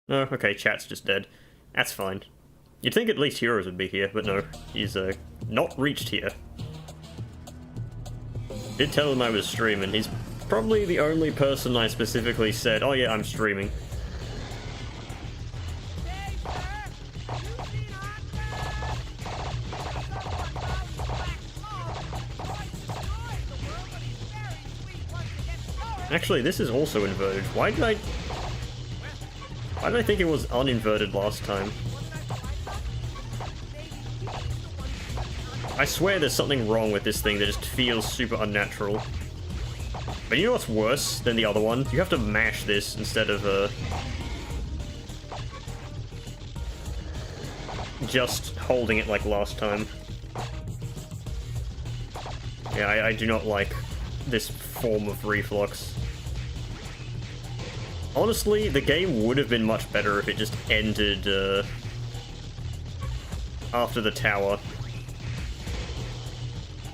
[SPEAKER 1] Oh, okay, chat's just dead. That's fine. You'd think at least Heroes would be here, but no. He's, not reached here. Did tell him I was streaming. He's probably the only person I specifically said, oh yeah, I'm streaming.
[SPEAKER 2] Hey, sir! You seen
[SPEAKER 1] Actually, this is also inverted. Why did I think it was uninverted last time? I swear there's something wrong with this thing that just feels super unnatural. But you know what's worse than the other one? You have to mash this instead of, just holding it like last time. Yeah, I do not like this form of reflux. Honestly, the game would have been much better if it just ended, after the tower.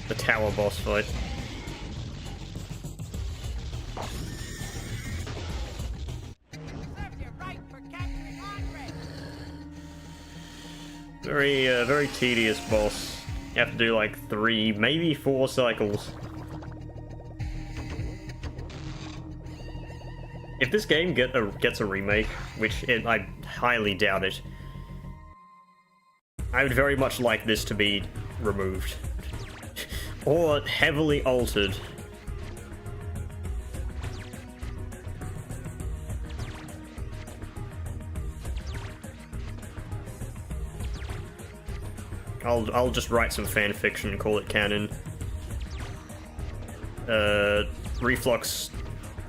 [SPEAKER 1] The tower boss fight. Very tedious boss. You have to do like 3, maybe 4 cycles. If this game gets a remake, which I highly doubt it, I would very much like this to be removed. Or heavily altered. I'll just write some fan fiction and call it canon. Reflux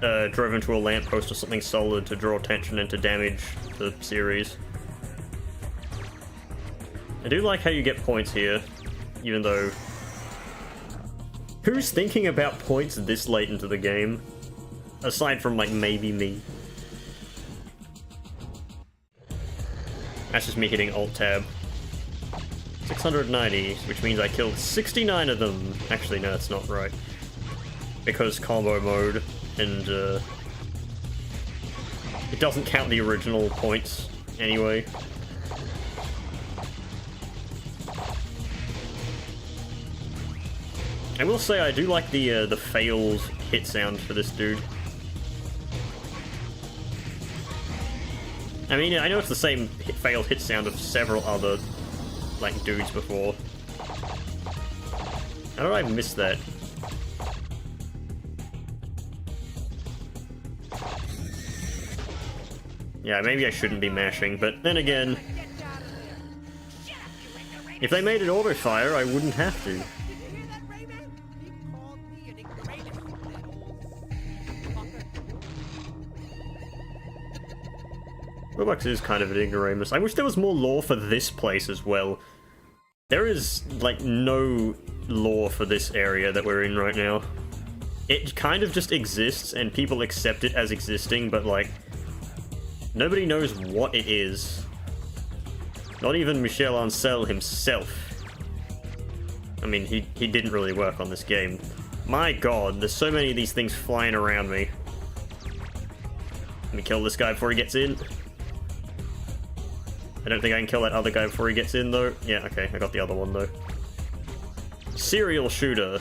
[SPEAKER 1] drove into a lamppost or something solid to draw attention and to damage the series. I do like how you get points here, even though... Who's thinking about points this late into the game? Aside from, like, maybe me. That's just me hitting Alt-Tab. 690, which means I killed 69 of them. Actually, no, that's not right. Because combo mode, and, it doesn't count the original points, anyway. I will say I do like the failed hit sound for this dude. I mean, I know it's the same failed hit sound of several other, like, dudes before. How did I miss that? Yeah, maybe I shouldn't be mashing, but then again, if they made it auto-fire, I wouldn't have to. Roblox is kind of an ignoramus. I wish there was more lore for this place as well. There is, like, no lore for this area that we're in right now. It kind of just exists, and people accept it as existing, but, like, nobody knows what it is. Not even Michel Ancel himself. I mean, he didn't really work on this game. My god, there's so many of these things flying around me. Let me kill this guy before he gets in. I don't think I can kill that other guy before he gets in, though. Yeah, okay, I got the other one, though. Serial shooter.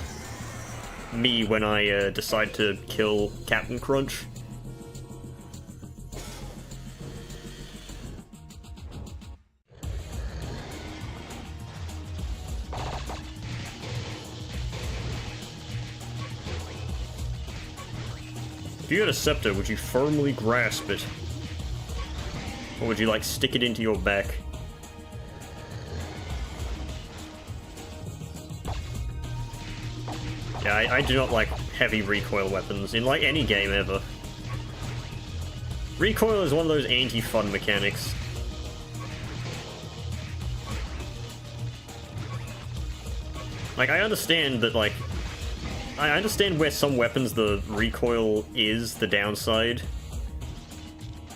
[SPEAKER 1] Me when I decide to kill Captain Crunch. If you had a scepter, would you firmly grasp it? Or would you, like, stick it into your back? Yeah, I do not like heavy recoil weapons in, like, any game ever. Recoil is one of those anti-fun mechanics. Like, I understand that, like... I understand where some weapons the recoil is the downside.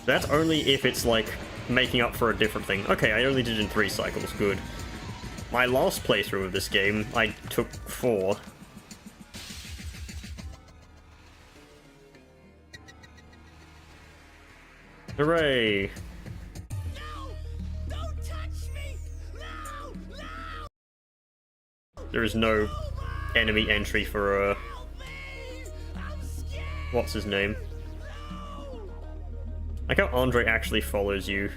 [SPEAKER 1] That's only if it's, like, making up for a different thing. Okay, I only did it in 3 cycles, good. My last playthrough of this game, I took 4. Hooray!
[SPEAKER 2] No! Don't touch me! No! No!
[SPEAKER 1] There is no enemy entry for,
[SPEAKER 2] Help me! I'm scared!
[SPEAKER 1] what's his name? Like how Andre actually follows you.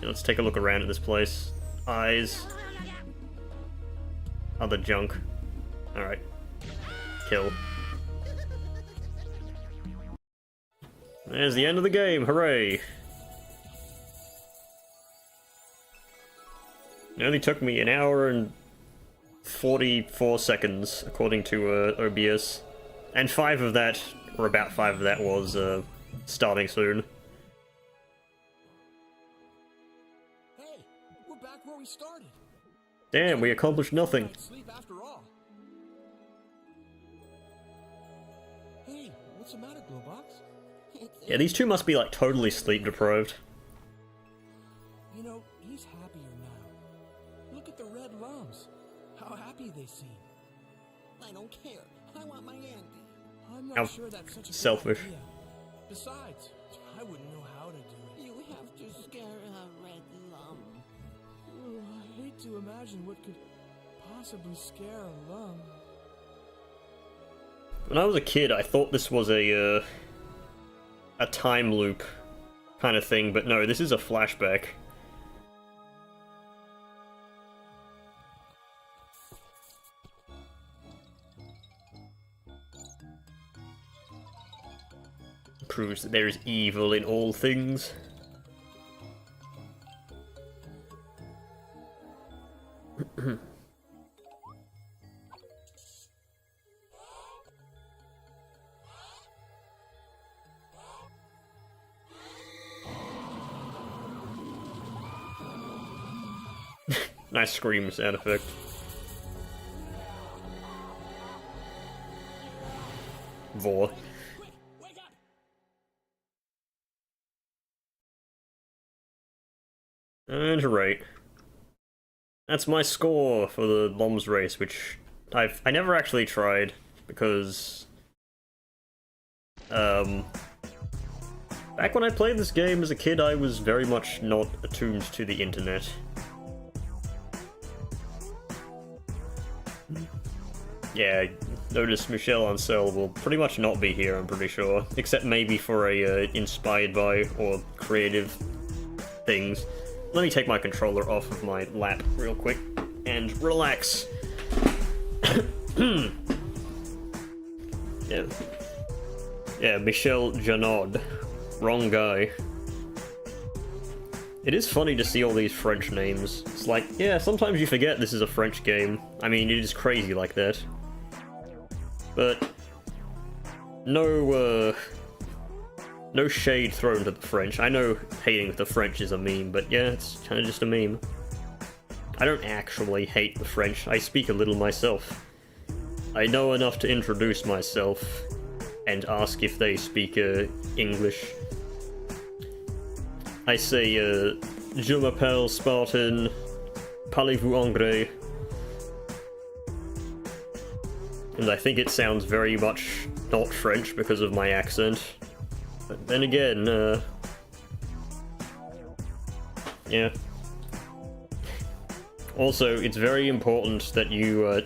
[SPEAKER 1] Let's take a look around at this place. Eyes. Other junk. Alright. Kill. There's the end of the game, hooray! It only took me 1 hour and 44 seconds, according to OBS. And 5 of that, or about 5 of that, was starting soon.
[SPEAKER 4] Hey, we're back where we started.
[SPEAKER 1] Damn, we accomplished nothing.
[SPEAKER 4] Sleep after all. Hey, what's the matter, Glowbox?
[SPEAKER 1] Yeah, these two must be like totally sleep deprived.
[SPEAKER 4] You know, he's happier now. Look at the red lumps. How happy they seem.
[SPEAKER 2] I don't care. I want my Andy.
[SPEAKER 4] I'm
[SPEAKER 1] How
[SPEAKER 4] not sure that's such a good
[SPEAKER 1] selfish.
[SPEAKER 4] idea. Besides, I wouldn't know how to do it.
[SPEAKER 2] You have to scare a red lump.
[SPEAKER 4] Oh, I hate to imagine what could possibly scare a lump.
[SPEAKER 1] When I was a kid, I thought this was a time loop kind of thing, but no, this is a flashback. Proves that there is evil in all things. Nice scream sound effect. Vor.
[SPEAKER 4] Wake up!
[SPEAKER 1] And right. That's my score for the Bombs race, which I never actually tried because back when I played this game as a kid, I was very much not attuned to the internet. Yeah, notice Michelle Ancel will pretty much not be here, I'm pretty sure. Except maybe for a inspired by or creative things. Let me take my controller off of my lap real quick and relax. Yeah. Yeah, Michel Janod. Wrong guy. It is funny to see all these French names. It's like, yeah, sometimes you forget this is a French game. I mean, it is crazy like that. But no shade thrown to the French. I know hating the French is a meme, but yeah, it's kind of just a meme. I don't actually hate the French. I speak a little myself. I know enough to introduce myself and ask if they speak English. I say, Je m'appelle Spartan, parlez-vous anglais? And I think it sounds very much not French because of my accent. But then again, yeah. Also, it's very important that you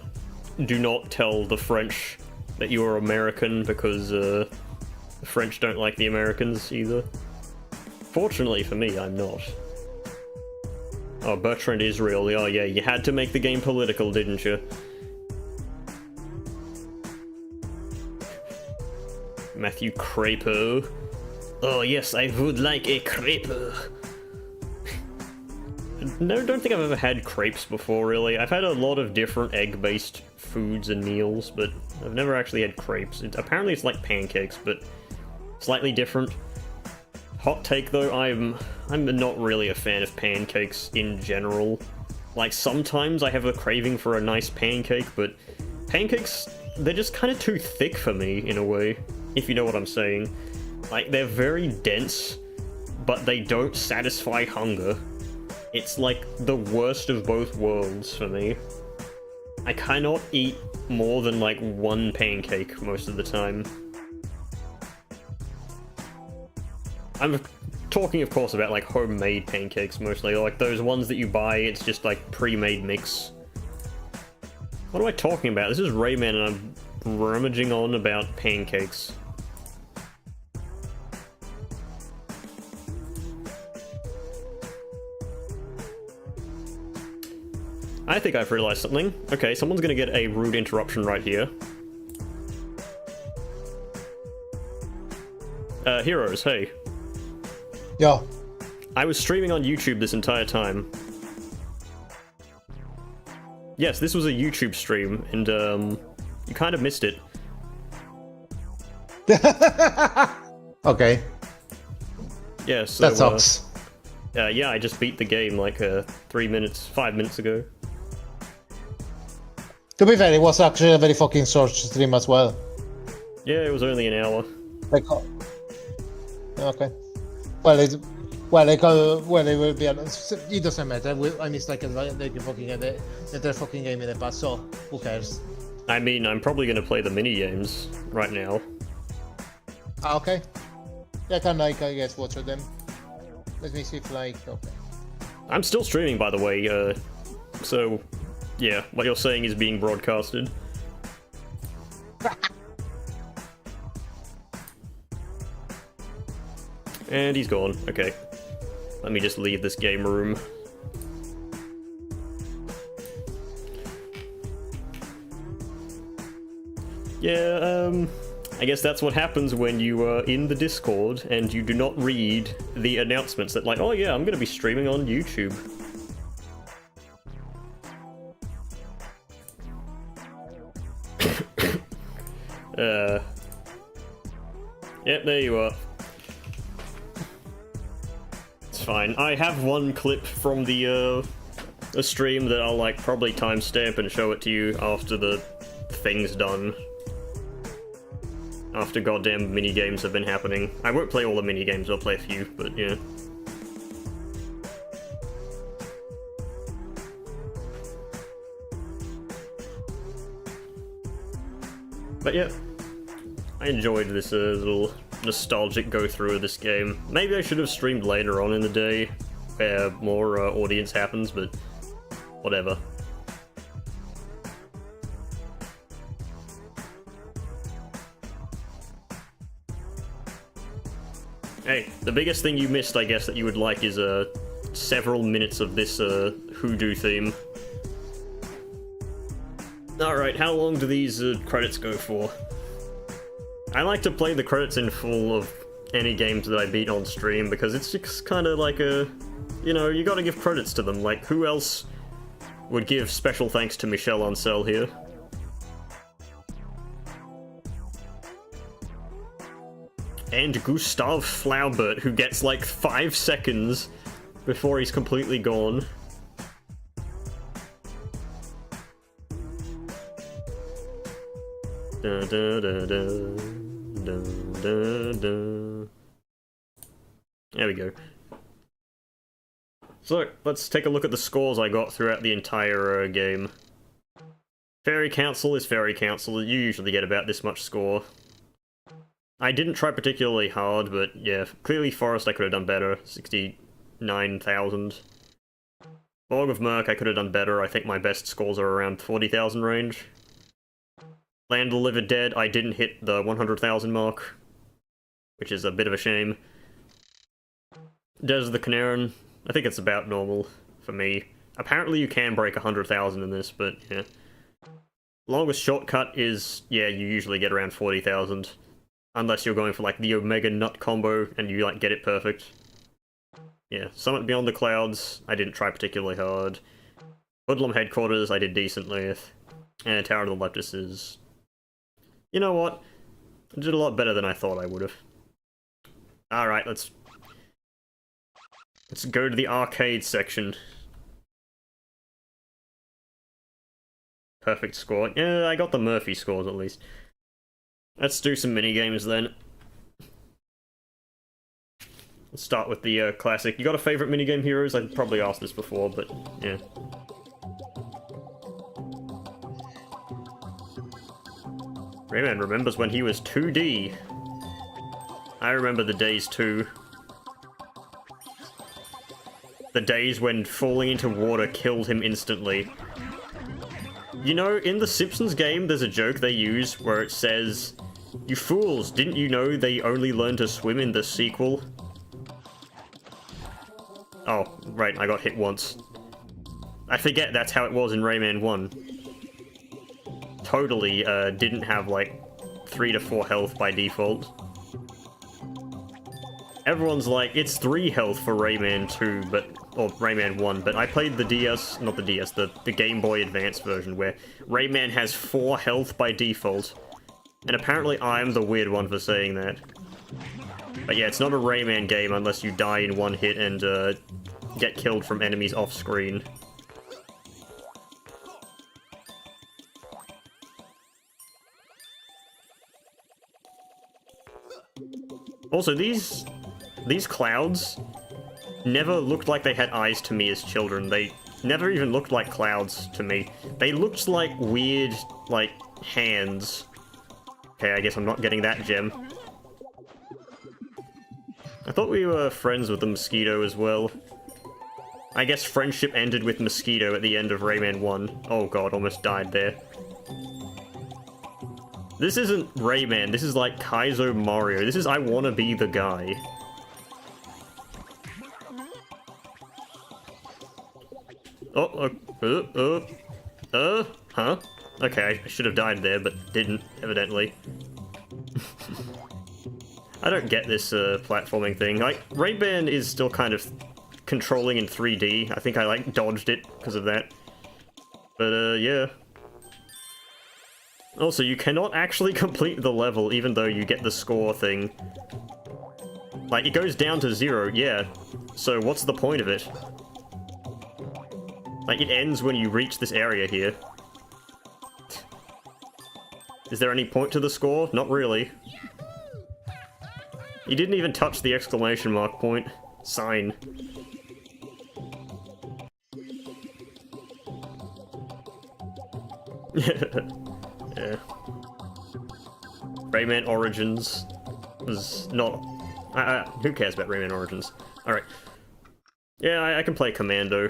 [SPEAKER 1] do not tell the French that you are American, because the French don't like the Americans either. Fortunately for me, I'm not. Oh, Bertrand Israel, oh yeah, you had to make the game political, didn't you? Matthew Crapo. Oh yes, I would like a crepe. No, don't think I've ever had crepes before, really. I've had a lot of different egg-based foods and meals, but I've never actually had crepes. Apparently it's like pancakes, but slightly different. Hot take, though, I'm not really a fan of pancakes in general. Like, sometimes I have a craving for a nice pancake, but pancakes, they're just kind of too thick for me, in a way, if you know what I'm saying. Like, they're very dense, but they don't satisfy hunger. It's like the worst of both worlds for me. I cannot eat more than like one pancake most of the time. I'm talking, of course, about like homemade pancakes mostly, like those ones that you buy, it's just like pre-made mix. What am I talking about? This is Rayman and I'm rummaging on about pancakes. I think I've realized something. Okay, someone's gonna get a rude interruption right here. Heroes, hey.
[SPEAKER 5] Yo.
[SPEAKER 1] I was streaming on YouTube this entire time. Yes, this was a YouTube stream, and, you kind of missed it.
[SPEAKER 5] Okay.
[SPEAKER 1] Yeah, so,
[SPEAKER 5] That sucks.
[SPEAKER 1] Yeah, I just beat the game like, 5 minutes ago.
[SPEAKER 5] To be fair, it was actually a very fucking short stream as well.
[SPEAKER 1] Yeah, it was only an hour.
[SPEAKER 5] Like, okay. Well, it will be. It doesn't matter. I missed like the fucking game in the past, so who cares?
[SPEAKER 1] I mean, I'm probably gonna play the mini games right now.
[SPEAKER 5] Ah, okay. Yeah, I can I guess watch them. Let me see if okay.
[SPEAKER 1] I'm still streaming, by the way. So yeah, what you're saying is being broadcasted. And he's gone. Okay. Let me just leave this game room. Yeah, I guess that's what happens when you are in the Discord and you do not read the announcements that like, oh yeah, I'm gonna be streaming on YouTube. Yep, there you are. It's fine. I have one clip from the stream that I'll like probably timestamp and show it to you after the thing's done. After goddamn mini games have been happening. I won't play all the mini games, I'll play a few, but yeah. But yeah, I enjoyed this little nostalgic go-through of this game. Maybe I should have streamed later on in the day, where more audience happens, but whatever. Hey, the biggest thing you missed, I guess, that you would like is several minutes of this hoodoo theme. Alright, how long do these credits go for? I like to play the credits in full of any games that I beat on stream, because it's just kind of like a... You know, you gotta give credits to them. Like, who else would give special thanks to Michel Ancel here? And Gustav Flaubert, who gets like 5 seconds before he's completely gone. Da, da, da, da, da, da, da. There we go. So, let's take a look at the scores I got throughout the entire game. Fairy Council is Fairy Council. You usually get about this much score. I didn't try particularly hard, but yeah, clearly Forest I could have done better. 69,000. Bog of Merc I could have done better. I think my best scores are around 40,000 range. Land of the Living Dead, I didn't hit the 100,000 mark, which is a bit of a shame. Desert of the Canaran, I think it's about normal for me. Apparently you can break 100,000 in this, but yeah. Longest shortcut is, yeah, you usually get around 40,000. Unless you're going for like the Omega Nut combo and you like get it perfect. Yeah, Summit Beyond the Clouds, I didn't try particularly hard. Hoodlum Headquarters, I did decently with. And Tower of the Leptuses. You know what? I did a lot better than I thought I would have. Alright, let's go to the arcade section. Perfect score. Yeah, I got the Murphy scores at least. Let's do some minigames then. Let's start with the classic. You got a favorite minigame, Heroes? I've probably asked this before, but yeah. Rayman remembers when he was 2D. I remember the days too. The days when falling into water killed him instantly. You know, in the Simpsons game, there's a joke they use where it says, "You fools, didn't you know they only learn to swim in the sequel?" Oh, right, I got hit once. I forget that's how it was in Rayman 1. Totally didn't have like 3 to 4 health by default. Everyone's like, it's 3 health for Rayman 2, or Rayman 1, but I played the DS, not the DS, the Game Boy Advance version, where Rayman has 4 health by default. And apparently I'm the weird one for saying that. But yeah, it's not a Rayman game unless you die in one hit and get killed from enemies off-screen. Also, these clouds never looked like they had eyes to me as children. They never even looked like clouds to me. They looked like weird, like, hands. Okay, I guess I'm not getting that gem. I thought we were friends with the Mosquito as well. I guess friendship ended with Mosquito at the end of Rayman 1. Oh god, almost died there. This isn't Rayman, this is like Kaizo Mario. This is I Wanna Be the Guy. Huh? Okay, I should have died there, but didn't, evidently. I don't get this platforming thing. Like, Rayman is still kind of controlling in 3D. I think I, like, dodged it because of that. But, yeah. Also, you cannot actually complete the level even though you get the score thing. Like, it goes down to 0, yeah. So what's the point of it? Like, it ends when you reach this area here. Is there any point to the score? Not really. You didn't even touch the exclamation mark point sign. Yeah. Rayman Origins was not... who cares about Rayman Origins? Alright. Yeah, I can play Commando.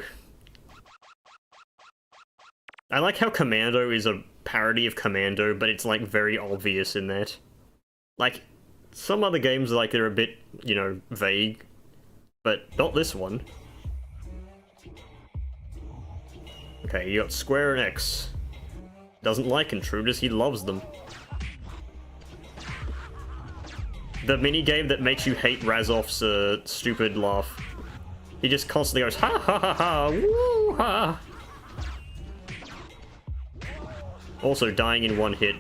[SPEAKER 1] I like how Commando is a parody of Commando, but it's, like, very obvious in that. Like, some other games, like, they're a bit, you know, vague, but not this one. Okay, you got Square and X. Doesn't like intruders, he loves them. The minigame that makes you hate Razov's stupid laugh. He just constantly goes, ha ha ha ha, woo ha! Also dying in one hit.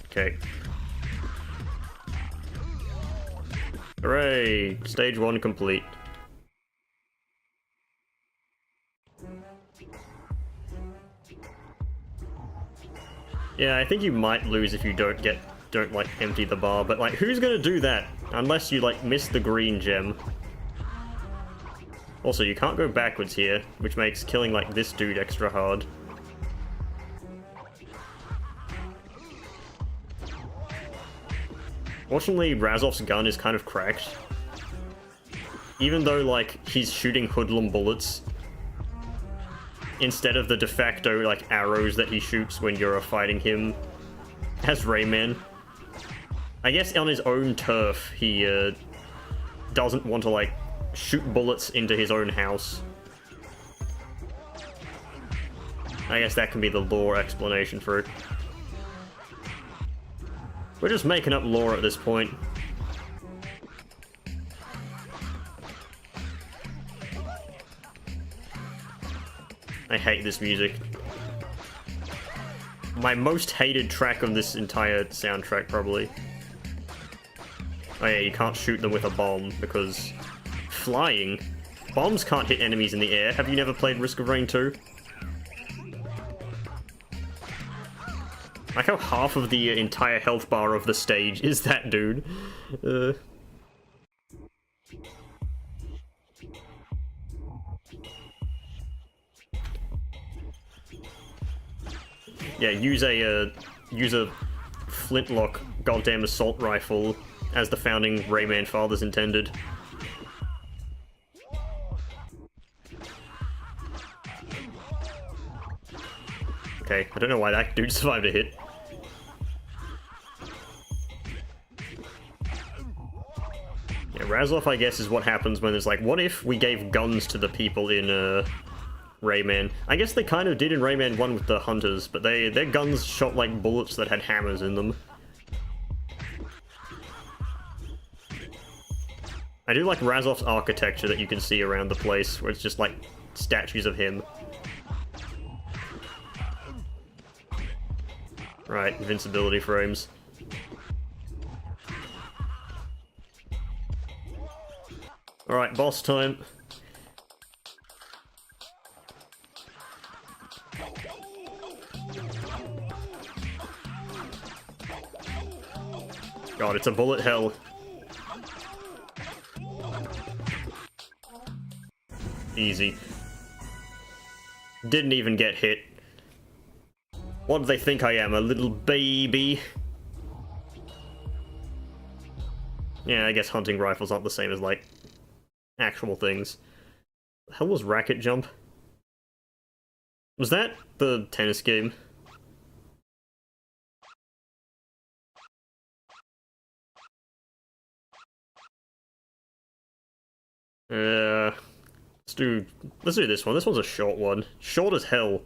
[SPEAKER 1] Okay. Hooray! Stage 1 complete. Yeah, I think you might lose if you don't like empty the bar, but like who's gonna do that? Unless you like miss the green gem. Also, you can't go backwards here, which makes killing like this dude extra hard. Fortunately, Razov's gun is kind of cracked. Even though, like, he's shooting hoodlum bullets instead of the de facto, like, arrows that he shoots when you're fighting him as Rayman. I guess on his own turf, he doesn't want to, like, shoot bullets into his own house. I guess that can be the lore explanation for it. We're just making up lore at this point. I hate this music. My most hated track of this entire soundtrack, probably. Oh yeah, you can't shoot them with a bomb, because... flying? Bombs can't hit enemies in the air. Have you never played Risk of Rain 2? Like how half of the entire health bar of the stage is that dude. Yeah, use a flintlock goddamn assault rifle as the founding Rayman fathers intended. Okay, I don't know why that dude survived a hit. Yeah, Razloff, I guess, is what happens when there's like, what if we gave guns to the people in, Rayman? I guess they kind of did in Rayman 1 with the hunters, but their guns shot like bullets that had hammers in them. I do like Razloff's architecture that you can see around the place, where it's just like statues of him. Right, invincibility frames. Alright, boss time. God, it's a bullet hell. Easy. Didn't even get hit. What do they think I am, a little baby? Yeah, I guess hunting rifles aren't the same as, like, actual things. The hell was racket jump? Was that the tennis game? Let's do this one. This one's a short one. Short as hell.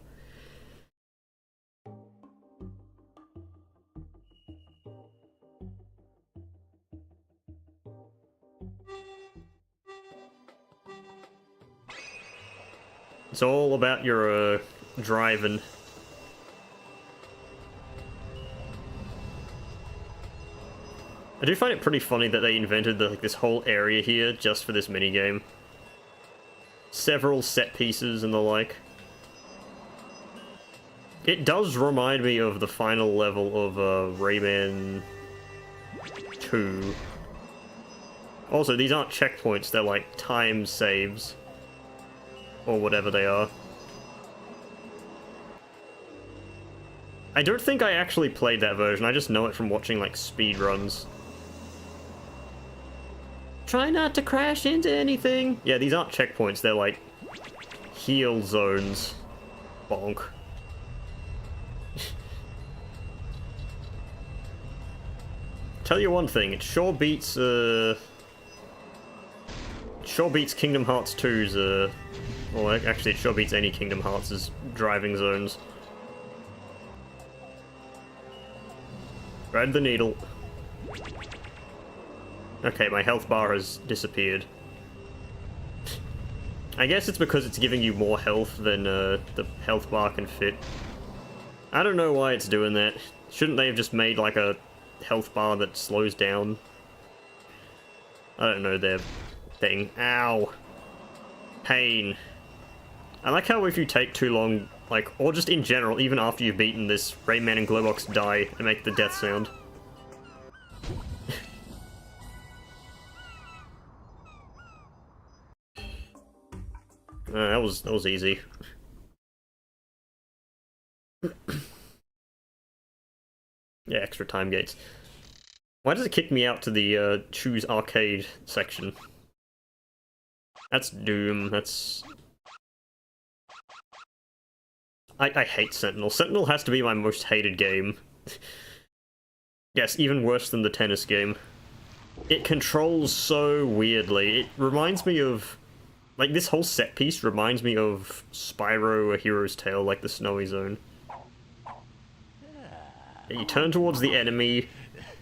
[SPEAKER 1] It's all about your, driving. I do find it pretty funny that they invented this whole area here just for this minigame. Several set pieces and the like. It does remind me of the final level of, Rayman 2. Also, these aren't checkpoints, they're like time saves. Or whatever they are. I don't think I actually played that version, I just know it from watching, like, speedruns. Try not to crash into anything! Yeah, these aren't checkpoints, they're like... heal zones. Bonk. Tell you one thing, it sure beats, Kingdom Hearts 2's, well, actually, it sure beats any Kingdom Hearts' driving zones. Thread the needle. Okay, my health bar has disappeared. I guess it's because it's giving you more health than the health bar can fit. I don't know why it's doing that. Shouldn't they have just made like a health bar that slows down? I don't know their thing. Ow. Pain. I like how if you take too long, like, or just in general, even after you've beaten this, Rayman and Globox die and make the death sound. That was easy. Yeah, extra time gates. Why does it kick me out to the choose arcade section? That's Doom. That's. I hate Sentinel. Sentinel has to be my most hated game. Yes, even worse than the tennis game. It controls so weirdly. It reminds me of Like, this whole set piece reminds me of Spyro: A Hero's Tale, like the snowy zone. You turn towards the enemy,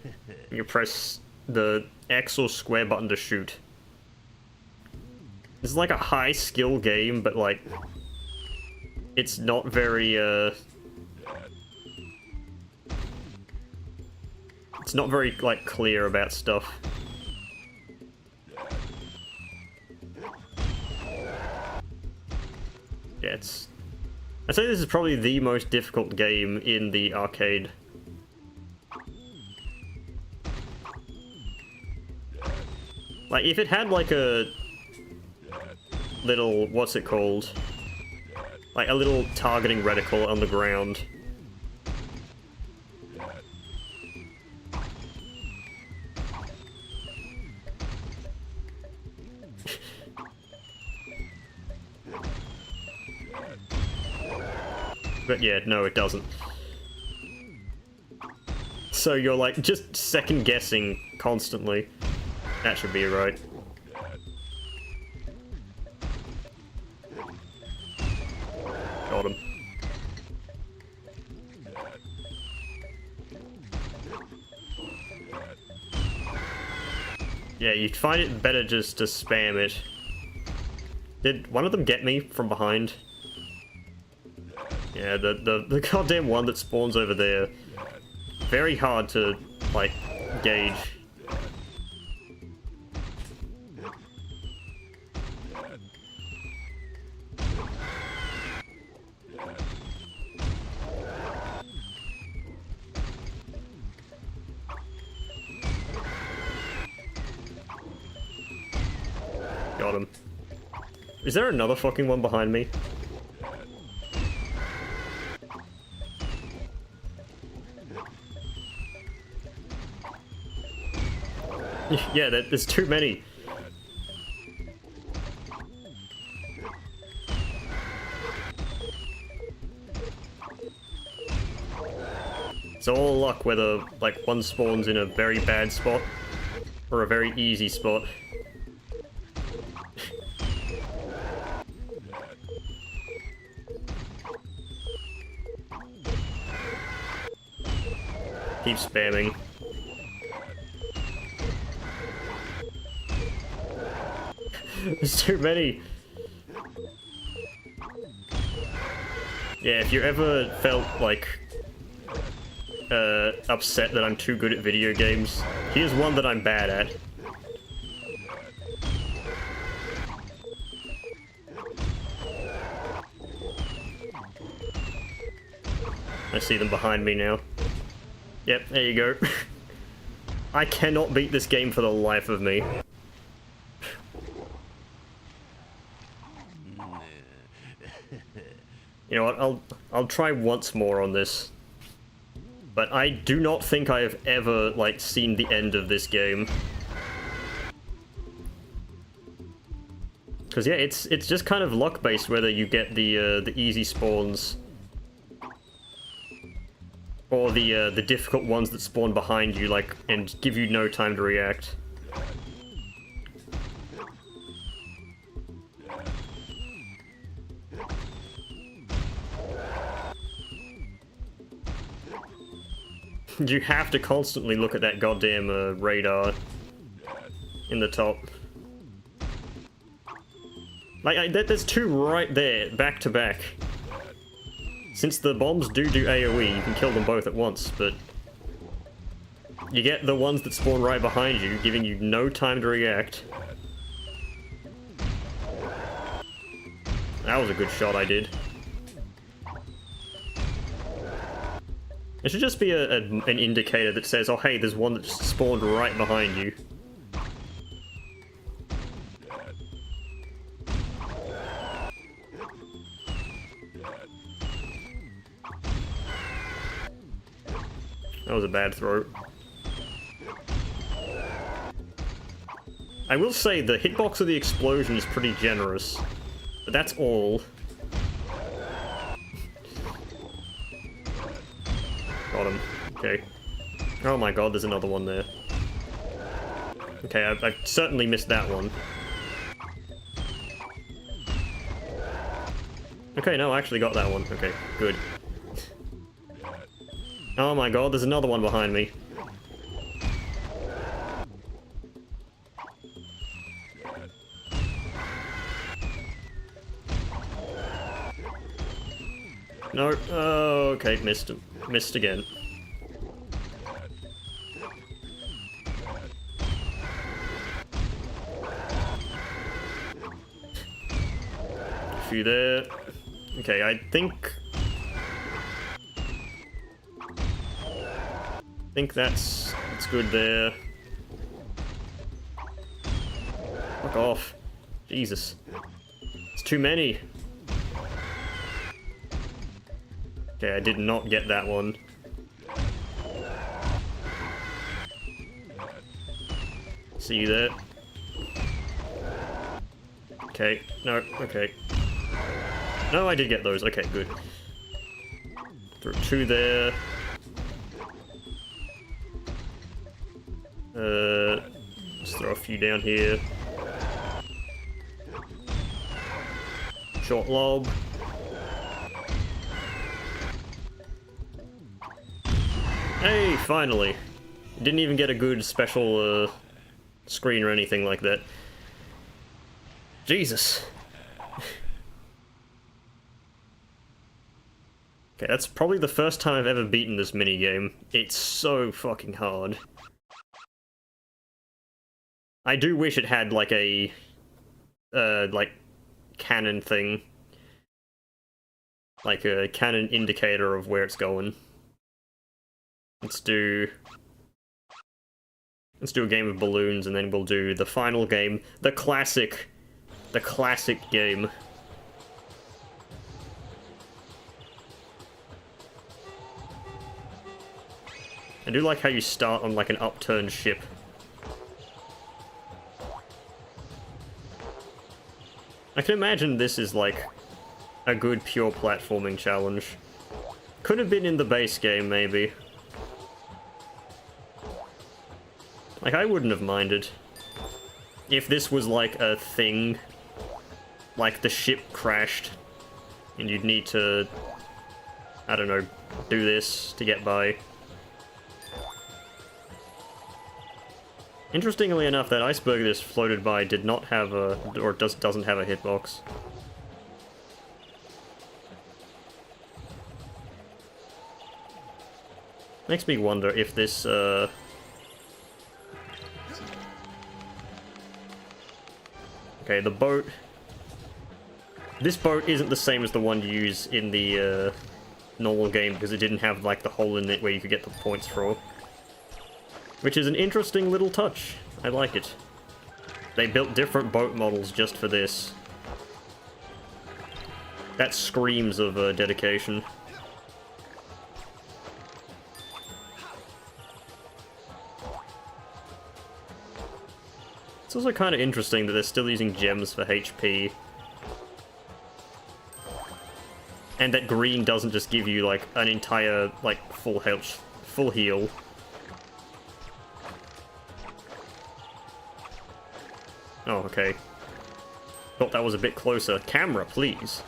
[SPEAKER 1] and you press the X or square button to shoot. It's like a high skill game, but like, it's not very, it's not very, like, clear about stuff. Yeah, I'd say this is probably the most difficult game in the arcade. Like, if it had, like, a little, what's it called? Like, a little targeting reticle on the ground. But yeah, no, it doesn't. So you're, like, just second-guessing constantly. That should be right. Got him. Yeah, you'd find it better just to spam it. Did one of them get me from behind? Yeah, the goddamn one that spawns over there. Very hard to, like, gauge. Got him. Is there another fucking one behind me? Yeah, there's too many. It's all luck whether, like, one spawns in a very bad spot or a very easy spot. Keep spamming. There's too many. Yeah, if you ever felt like upset that I'm too good at video games, here's one that I'm bad at. I see them behind me now. Yep, there you go. I cannot beat this game for the life of me. You know what, I'll try once more on this. But I do not think I have ever, like, seen the end of this game. Because, yeah, it's just kind of luck-based whether you get the easy spawns or the difficult ones that spawn behind you, like, and give you no time to react. You have to constantly look at that goddamn radar in the top. Like, there's two right there, back to back. Since the bombs do AoE, you can kill them both at once, but you get the ones that spawn right behind you, giving you no time to react. That was a good shot I did. It should just be an indicator that says, oh hey, there's one that just spawned right behind you. That was a bad throw. I will say the hitbox of the explosion is pretty generous, but that's all. Got him. Okay. Oh my god, there's another one there. Okay, I certainly missed that one. Okay, no, I actually got that one. Okay, good. Oh my god, there's another one behind me. No, oh, okay, missed him. Missed again. A few there. Okay, I think that's good there. Fuck off. Jesus. It's too many. Okay, I did not get that one. See you there. Okay, no, okay. No, I did get those. Okay, good. Throw 2 there. Let's throw a few down here. Short lob. Hey, finally. Didn't even get a good special screen or anything like that. Jesus. Okay, that's probably the first time I've ever beaten this minigame. It's so fucking hard. I do wish it had like a like cannon thing. Like a cannon indicator of where it's going. Let's do a game of balloons, and then we'll do the final game, the classic game. I do like how you start on like an upturned ship. I can imagine this is like a good pure platforming challenge. Could have been in the base game, maybe. Like, I wouldn't have minded. If this was like a thing, like the ship crashed, and you'd need to, I don't know, do this to get by. Interestingly enough, that iceberg this floated by did not have a, or doesn't have a hitbox. Makes me wonder if this, okay, the boat... This boat isn't the same as the one you use in the, normal game, because it didn't have, like, the hole in it where you could get the points for. Which is an interesting little touch. I like it. They built different boat models just for this. That screams of, dedication. It's also kind of interesting that they're still using gems for HP. And that green doesn't just give you, like, an entire, like, full health, full heal. Oh, okay. Thought that was a bit closer. Camera, please.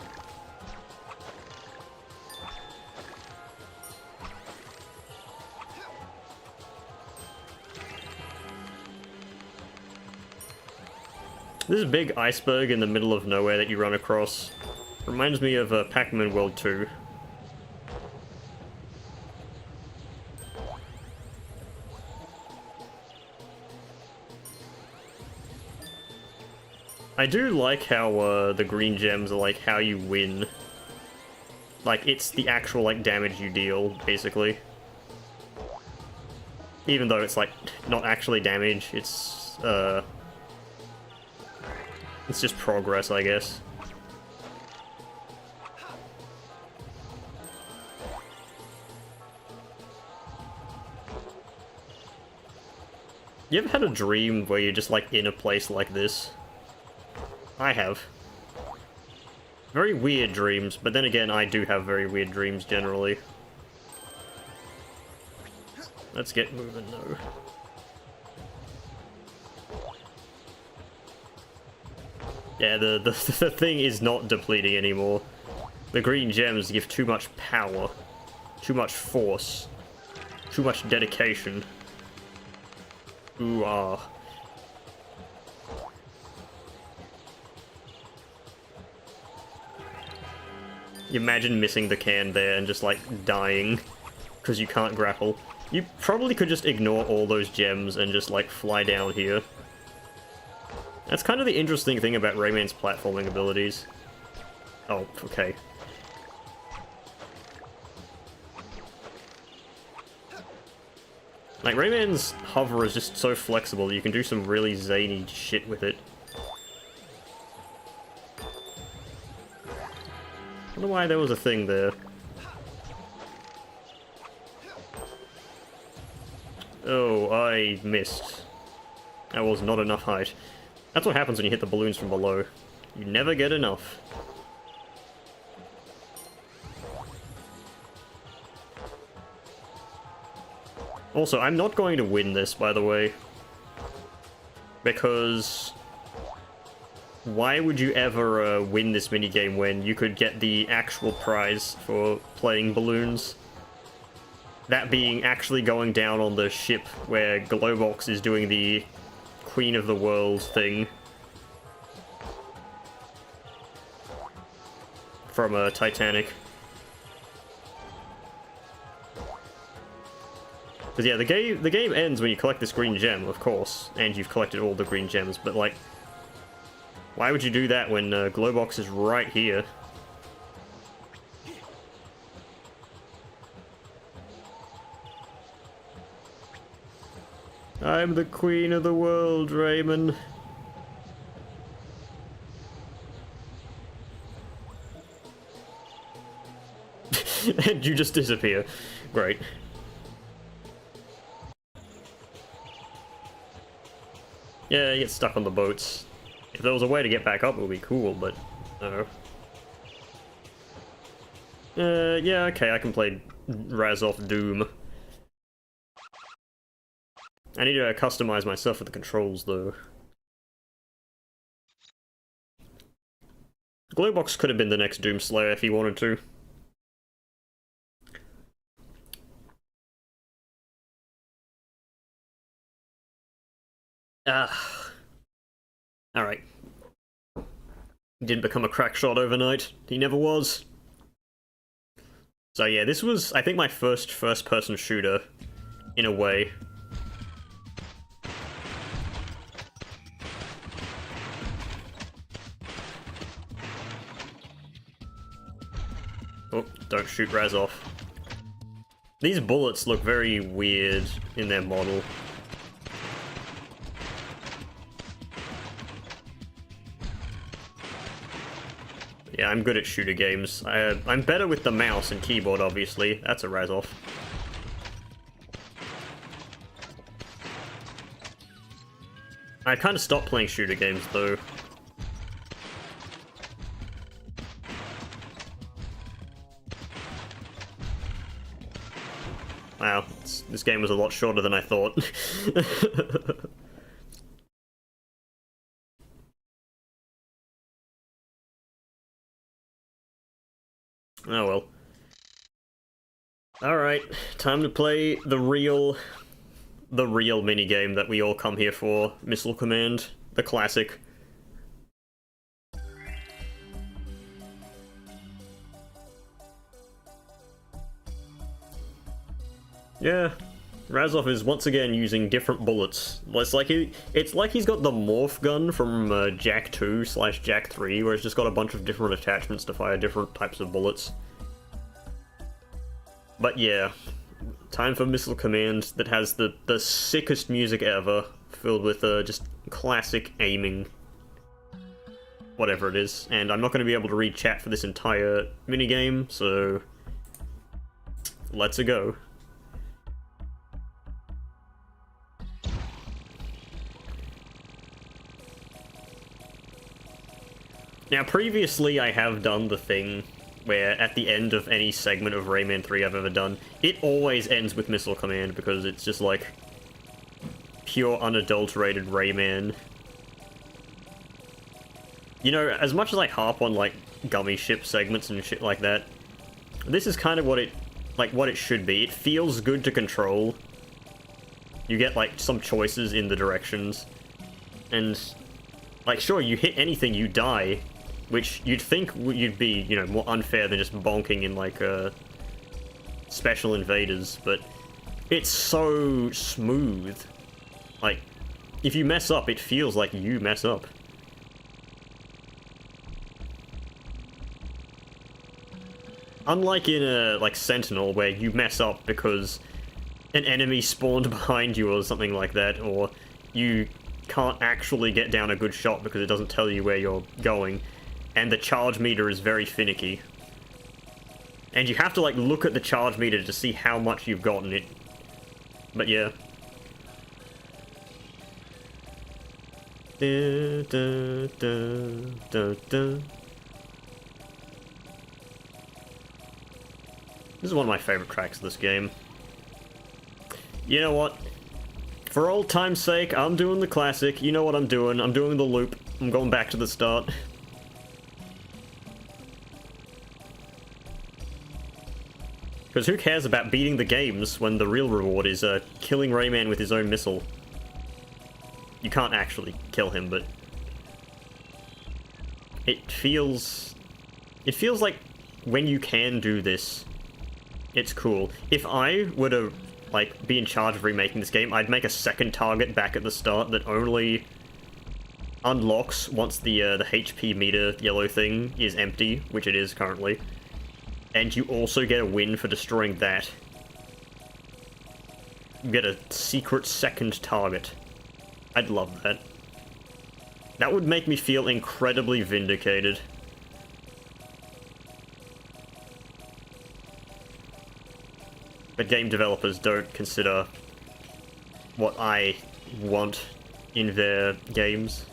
[SPEAKER 1] This big iceberg in the middle of nowhere that you run across reminds me of Pac-Man World 2. I do like how the green gems are like how you win. Like, it's the actual like damage you deal, basically. Even though it's like not actually damage, it's just progress, I guess. You ever had a dream where you're just like in a place like this? I have. Very weird dreams, but then again, I do have very weird dreams generally. Let's get moving though. Yeah, the thing is not depleting anymore. The green gems give too much power, too much force, too much dedication. Ooh, ah. Imagine missing the can there and just, like, dying because you can't grapple. You probably could just ignore all those gems and just, like, fly down here. That's kind of the interesting thing about Rayman's platforming abilities. Oh, okay. Like, Rayman's hover is just so flexible, you can do some really zany shit with it. I don't know why there was a thing there. Oh, I missed. That was not enough height. That's what happens when you hit the balloons from below. You never get enough. Also, I'm not going to win this, by the way. Because... why would you ever win this minigame when you could get the actual prize for playing balloons? That being actually going down on the ship where Glowbox is doing the Queen of the World thing. From Titanic. Because yeah, the game ends when you collect this green gem, of course, and you've collected all the green gems, but like, why would you do that when Glowbox is right here? I'm the Queen of the World, Rayman. And you just disappear. Great. Yeah, you get stuck on the boats. If there was a way to get back up, it would be cool, but no. Yeah, okay, I can play Razzoff Doom. I need to customize myself for the controls, though. Glowbox could have been the next Doomslayer if he wanted to. Ah. Alright. He didn't become a crack shot overnight. He never was. So yeah, this was, I think, my first-person shooter, in a way. Oh, don't shoot Razzoff. These bullets look very weird in their model. Yeah, I'm good at shooter games. I'm better with the mouse and keyboard, obviously. That's a Razzoff. I kind of stopped playing shooter games, though. Wow, this game was a lot shorter than I thought. Oh well. Alright, time to play the real minigame that we all come here for, Missile Command, the classic. Yeah, Razzoff is once again using different bullets. It's like he's got the morph gun from Jak 2/Jak 3, where it's just got a bunch of different attachments to fire different types of bullets. But yeah, time for Missile Command that has the sickest music ever, filled with just classic aiming. Whatever it is. And I'm not going to be able to read chat for this entire minigame, so let's go. Now, previously I have done the thing where at the end of any segment of Rayman 3 I've ever done, it always ends with Missile Command, because it's just like pure unadulterated Rayman. You know, as much as I harp on like gummy ship segments and shit like that. This is kind of what it should be. It feels good to control. You get like some choices in the directions, and like sure, you hit anything, you die, which you'd think you'd be, you know, more unfair than just bonking in like Special Invaders, but it's so smooth. Like, if you mess up, it feels like you mess up. Unlike in like Sentinel, where you mess up because an enemy spawned behind you or something like that, or you can't actually get down a good shot because it doesn't tell you where you're going, and the charge meter is very finicky. And you have to, like, look at the charge meter to see how much you've gotten it. But yeah. Da, da, da, da, da. This is one of my favorite tracks of this game. You know what? For old time's sake, I'm doing the classic. You know what I'm doing. I'm doing the loop. I'm going back to the start. Because who cares about beating the games when the real reward is killing Rayman with his own missile? You can't actually kill him, but it feels like when you can do this, it's cool. If I were to like be in charge of remaking this game, I'd make a second target back at the start that only unlocks once the HP meter yellow thing is empty, which it is currently. And you also get a win for destroying that. You get a secret second target. I'd love that. That would make me feel incredibly vindicated. But game developers don't consider what I want in their games.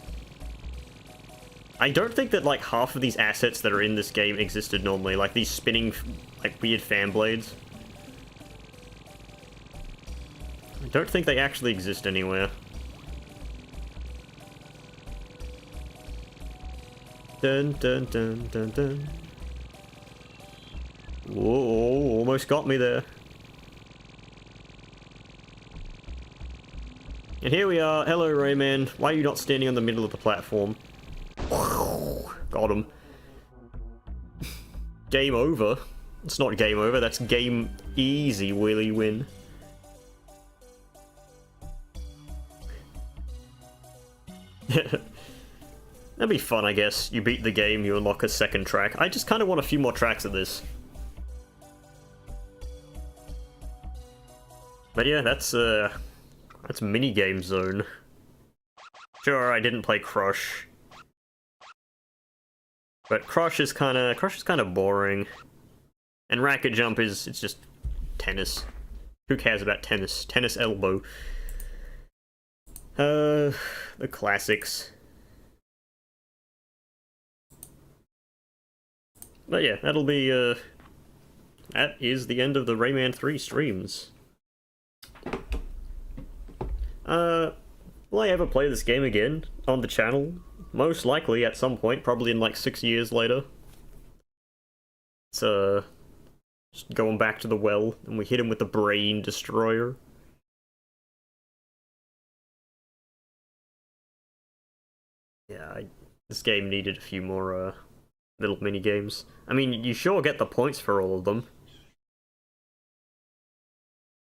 [SPEAKER 1] I don't think that, like, half of these assets that are in this game existed normally, like these spinning, like, weird fan blades. I don't think they actually exist anywhere. Dun dun dun dun dun. Whoa, almost got me there. And here we are. Hello, Rayman. Why are you not standing on the middle of the platform? Got him. Game over. It's not game over, that's game easy, Willy win. That'd be fun, I guess. You beat the game, you unlock a second track. I just kind of want a few more tracks of this. But yeah, that's minigame zone. Sure, I didn't play Crush. But Crush is kind of boring. And Racket Jump it's just tennis. Who cares about tennis? Tennis elbow. The classics. But yeah, that'll be, that is the end of the Rayman 3 streams. Will I ever play this game again on the channel? Most likely at some point, probably in like 6 years later. It's, just going back to the well, and we hit him with the Brain Destroyer. Yeah, this game needed a few more, little mini-games. I mean, you sure get the points for all of them.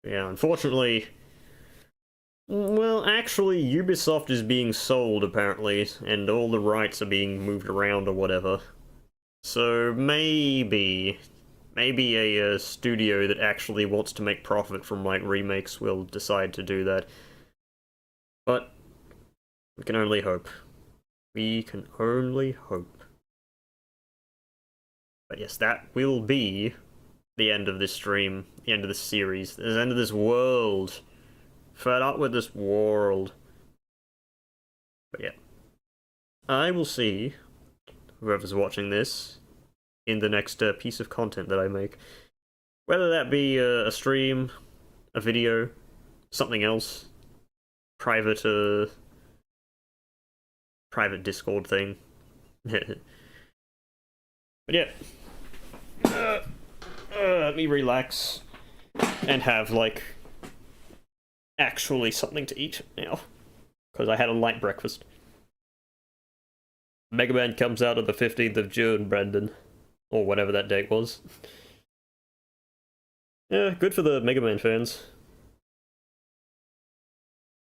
[SPEAKER 1] Yeah, unfortunately... Well, actually, Ubisoft is being sold, apparently, and all the rights are being moved around or whatever. So maybe a studio that actually wants to make profit from, like, remakes will decide to do that. But we can only hope. We can only hope. But yes, that will be the end of this stream, the end of this series, the end of this world. Fed up with this world. But yeah. I will see whoever's watching this in the next piece of content that I make. Whether that be a stream, a video, something else, private Discord thing. But yeah. Let me relax and have, like, actually something to eat now. Because I had a light breakfast. Mega Man comes out on the 15th of June, Brandon. Or whatever that date was. Yeah, good for the Mega Man fans.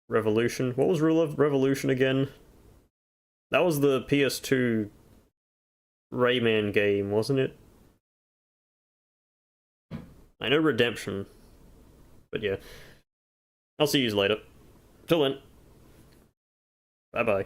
[SPEAKER 1] Revolution. What was Rule of Revolution again? That was the PS2 Rayman game, wasn't it? I know Redemption. But yeah. I'll see you later. Till then. Bye-bye.